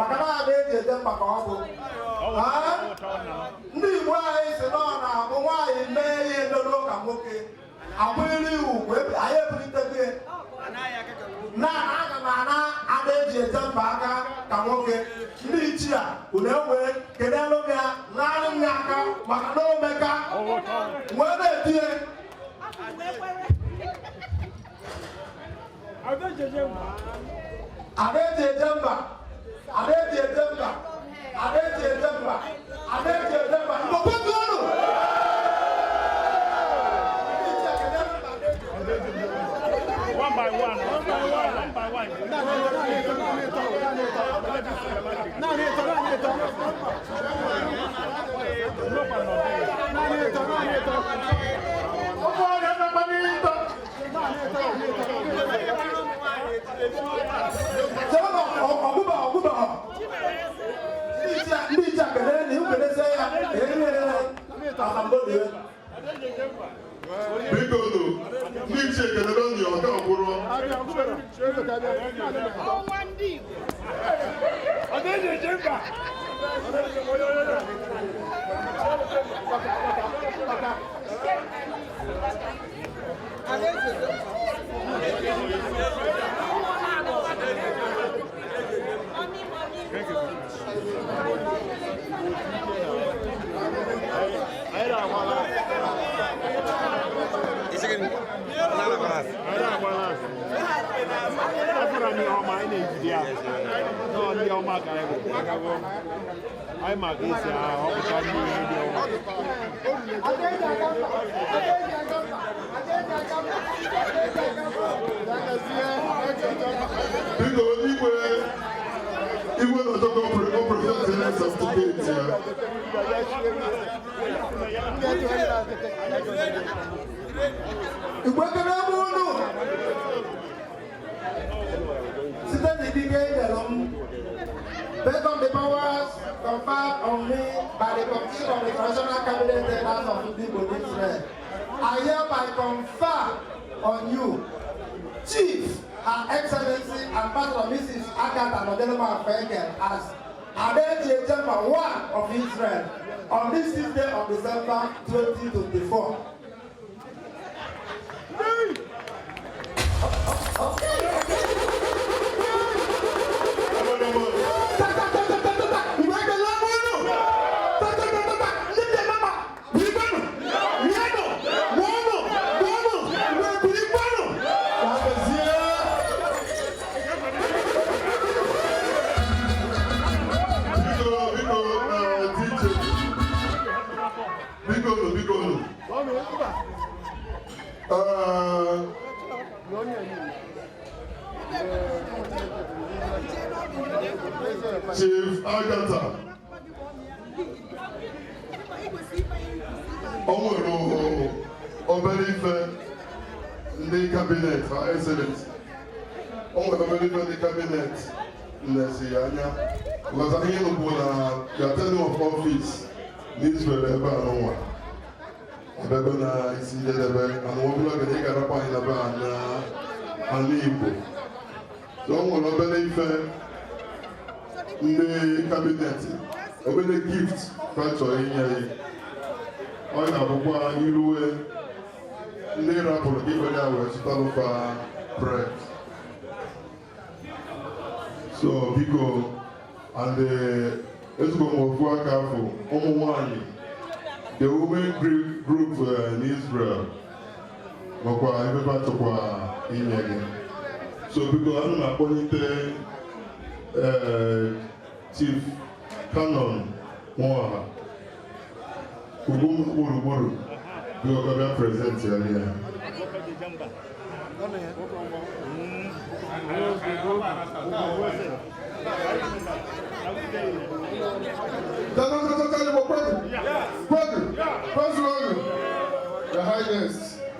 Based on the powers conferred on me by the Commission of the National Cabinet Elders of Igbo Israel, I hereby confer on you, Chief, Her Excellency, Ambassador Mrs Nonyelum Afoekelu as year.This 1 of Israel on this 6th day of December 2024. Chief Agatha. Oberife, the cabinet, Her Excellency. Oberife, the cabinet, Nesianya. Because I mean, your term of office needs to be ever. Ebebena isi jedebe and one block they got up in the band and Igbo. So one obele ife the cabinet obele gift culture inye. Oya bukwa iluwe ndị rapụrụ ibe ya wee zụtalụ fa bread. So biko and ezigbo m ofu aka afọ ụmụ nwanyị the women group in Israel, so because I'm appointed Chief Canon Moa, Uburu, you are present here. Your Highness,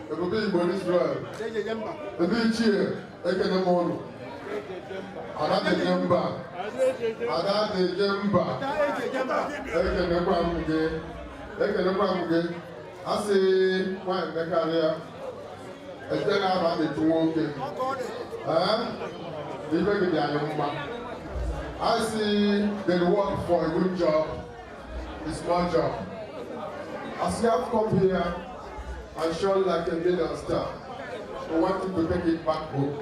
the Igbo Israel, the big chair, Ekenemono, Adade Jemba, Ekenebramuge, I say, why Mekaria, a general about the two walking. I see they work for a good job, a small job. As you have come here, I'm sure like a million star, we want to take it back home.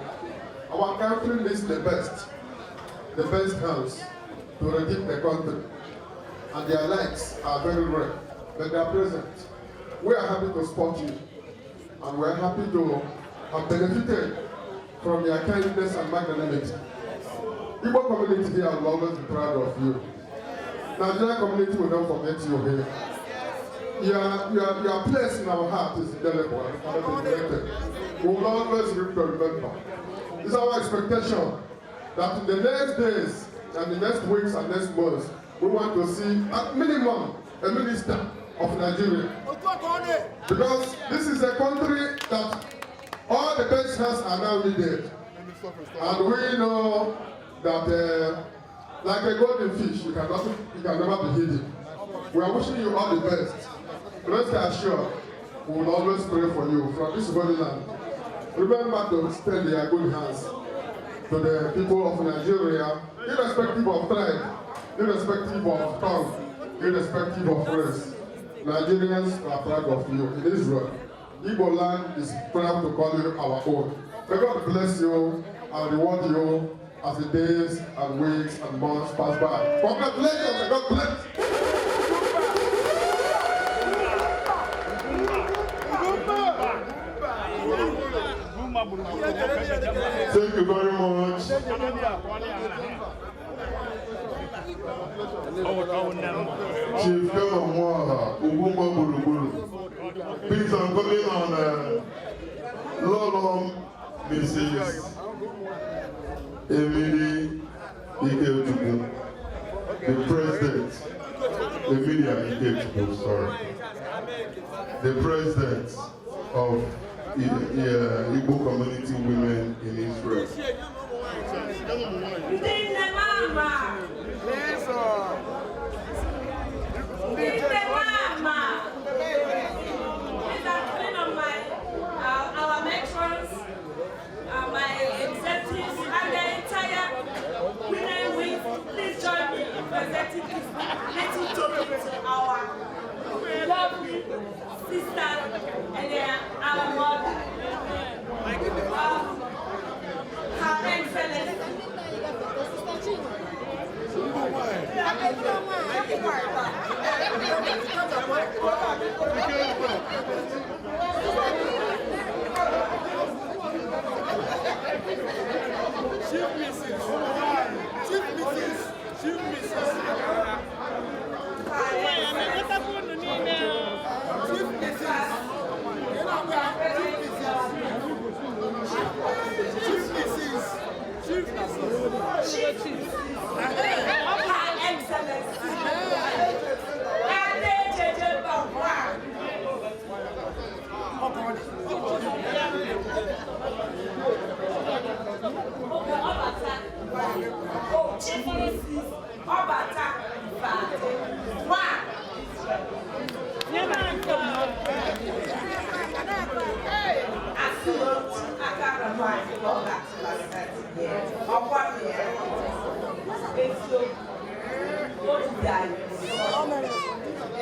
Our country needs the best hands to redeem the country. And their lights are very rare, but they are present. We are happy to support you, and we are happy to have benefited from your kindness and magnanimity. Igbo community here will always be proud of you. Nigerian community will not forget you here. Your place in our heart is indelible and cannot be neglected. We will always remember. It's our expectation that in the next days and the next weeks and next months, we want to see at minimum a minister of Nigeria. Because this is a country that all the best hands are now needed. And we know that like a golden fish, you can never be hidden. We are wishing you all the best. Rest assured, we will always pray for you from this holy land. Remember to extend your good hands to the people of Nigeria, irrespective of tribe, irrespective of tongue, irrespective of race. Nigerians are proud of you in Israel. Igbo land is proud to call you our own. May God bless you and reward you as the days and weeks and months pass by. Congratulations and God bless. Thank you very much. Chief Mrs Please, I'm calling on Lolo Mrs. Emily Ikejuku, the president, the president of Igbo community women in Israel. Our matrons, my executives, and the entire women wing, please join me in presenting this little token to our lovely sister and our mother. Her Excellency. Chief Mrs. nwanyị ka ọ ga-atụlasị ya ọkwa ya eziokwu obi anyị.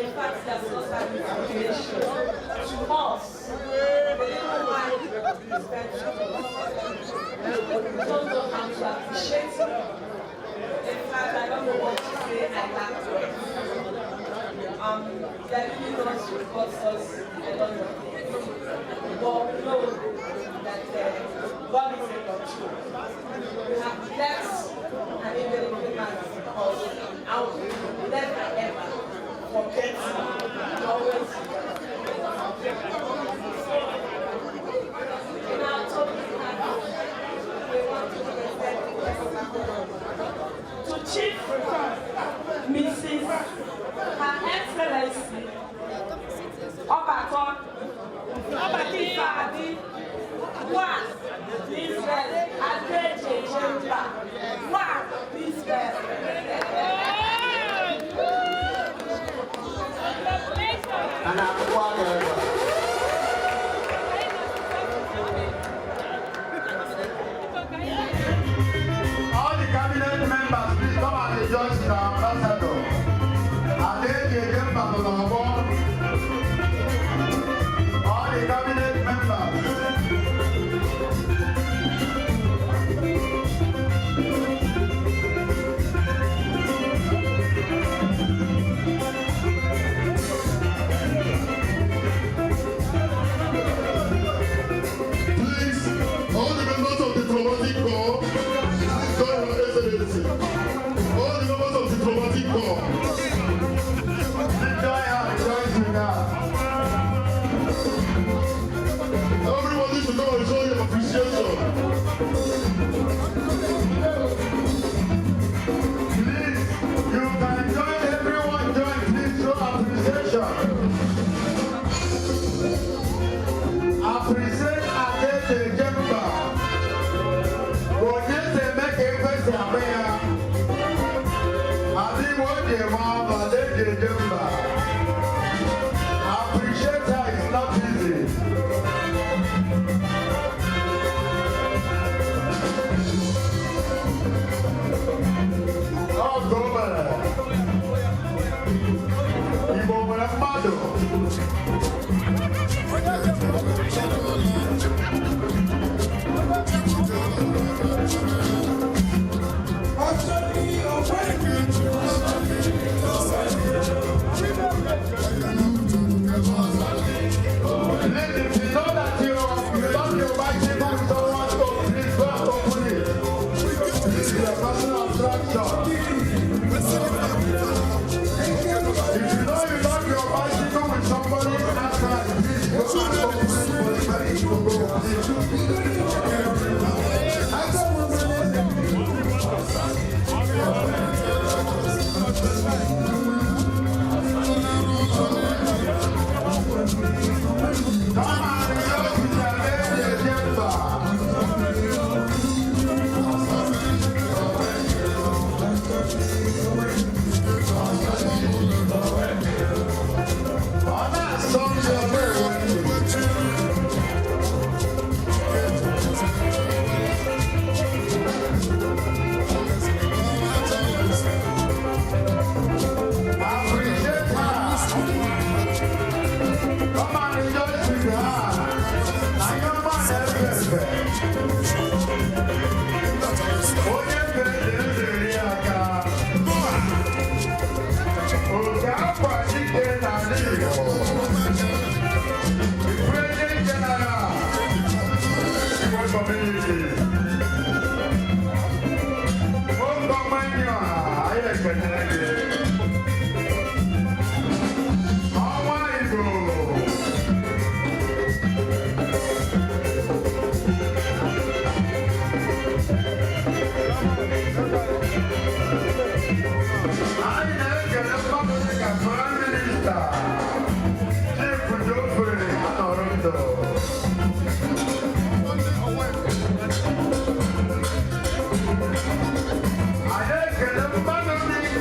In fact, there's no satisfaction to us. The little while we spent we don't know how to appreciate it. In fact, I don't know what to say. I lack words. They're really not to cost us a lot of things. But we know that God is in control. We have blessed and even humans because I will never ever forget always. In our topic, we want to present to Chief Mrs Her Excellency Obaton I.C.I. One, this bell, Adeje Chamber. One, this bell. And I'm all the cabinet members, please come and rejoice with our ambassador. And then the member of our board. All the cabinet members. All the members of the diplomatic corps, join Her Excellency. All the members of the diplomatic corps. Everybody should come and show your appreciation. Please, you can join everyone, please show appreciation. Appreciate Adeje Chamber. Onye make a face appear. I think what they want Adeje Chamber. Appreciate her is not easy. Oh, governor. Igbo nwere mmadụ.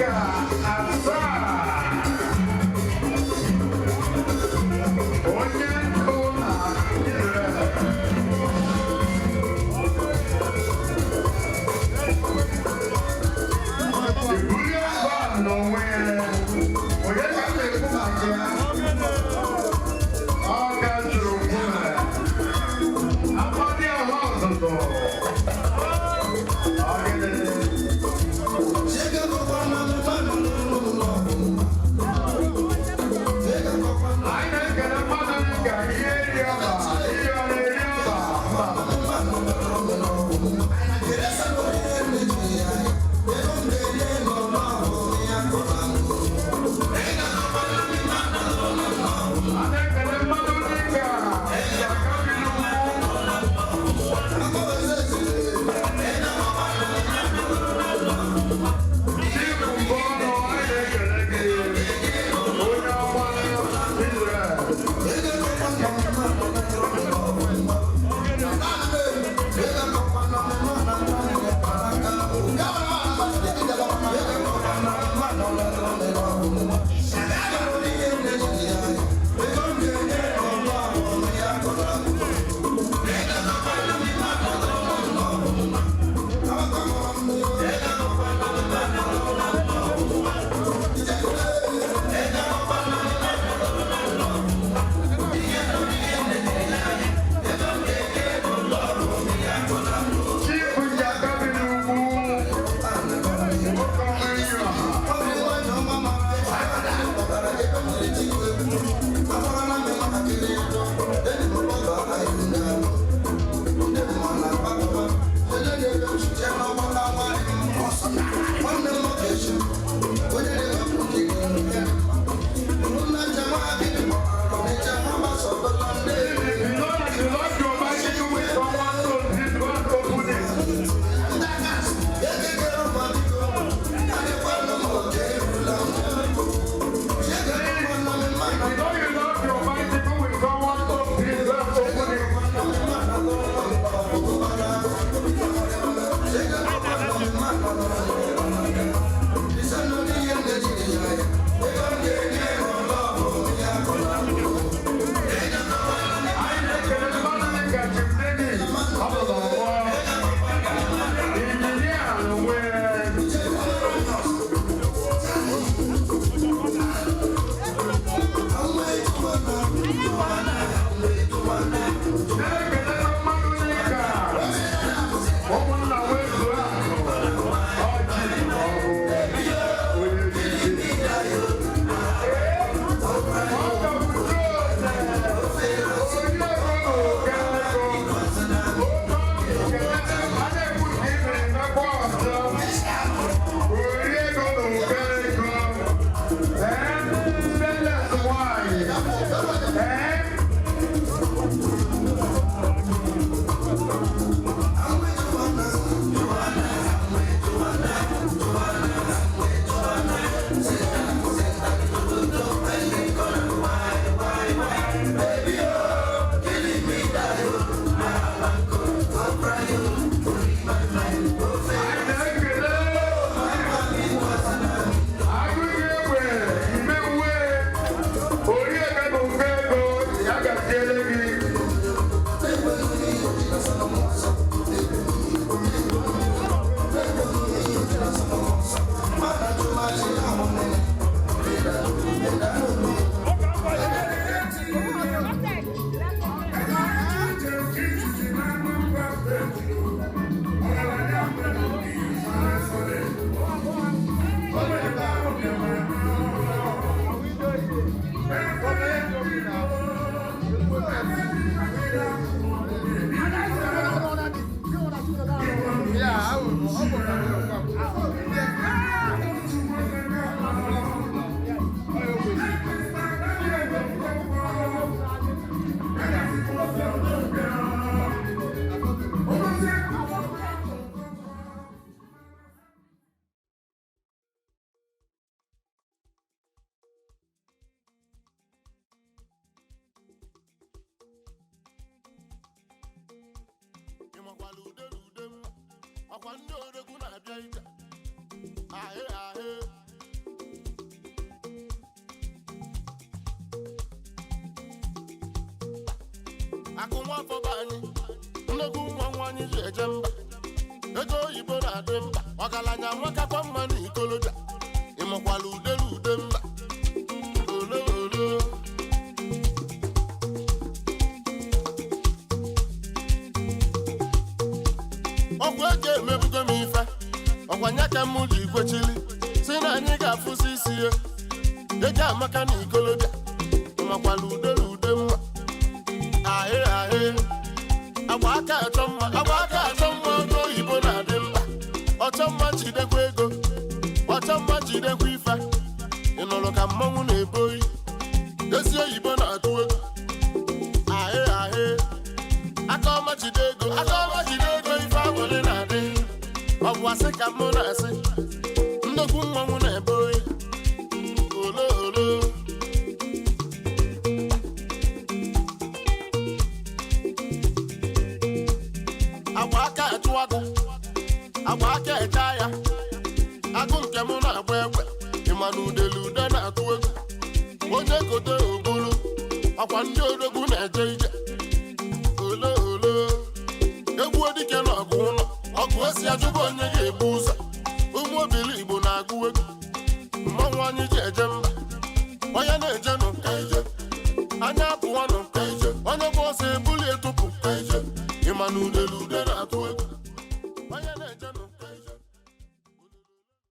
I Ọkwando odogwu na-abịa ije. Ahe ahe. Akụ nwafọ be anyị, nnekwu nwa anyị ji eje mba. Ego oyibo na-adị mba, ọgaranya nwakakwa mma n'ikolobịa. Ịmụkwala ude mba. Ole ole. Ọgwụ eke emebugo m ife, ọkwanye ka m ji kwechili, si na anyị ga-afụsi isi ya. Ego amaka n'ikolobịa, ịmụkwala ude mma. Ahe ahe. Agba aka achọ mma ọgụ oyibo na-adị mkpa. Ọchọ mma jidekwa ego, ọchọ mma jidekwa ife. Ị nụrụ ka mmanwụ na-ebo oyi, ezi oyibo na-atụ ego. Ahe ahe. Aka ọma jide ego ife agbụrụ na-adị. Ọ bụ asị ka mụ na-asị, nnukwu mmanwụ na-ebo oyi. Olo olo. Agba aka achụ agụ, agba aka eche ya. Agụ nke mụ na-agba egbe, ịma na ude na-atụ egwu. Onye kote obulu, ọkwa ndị odogwu na-eje ije. Ole ole. Egwu dike na ọgụ ụlọ, ọgụ esi ajụba onye ga-ebu ụzọ. Ụmụ obili Igbo na-agụ egwu, mmanwụ anyị ji eje mba. Onye na-eje nụ ka ije, anya apụwa nụ ka ije. Onye bụ ọsọ ebuli etụpụ ka ije. Ịma na ude na-atụ egwu.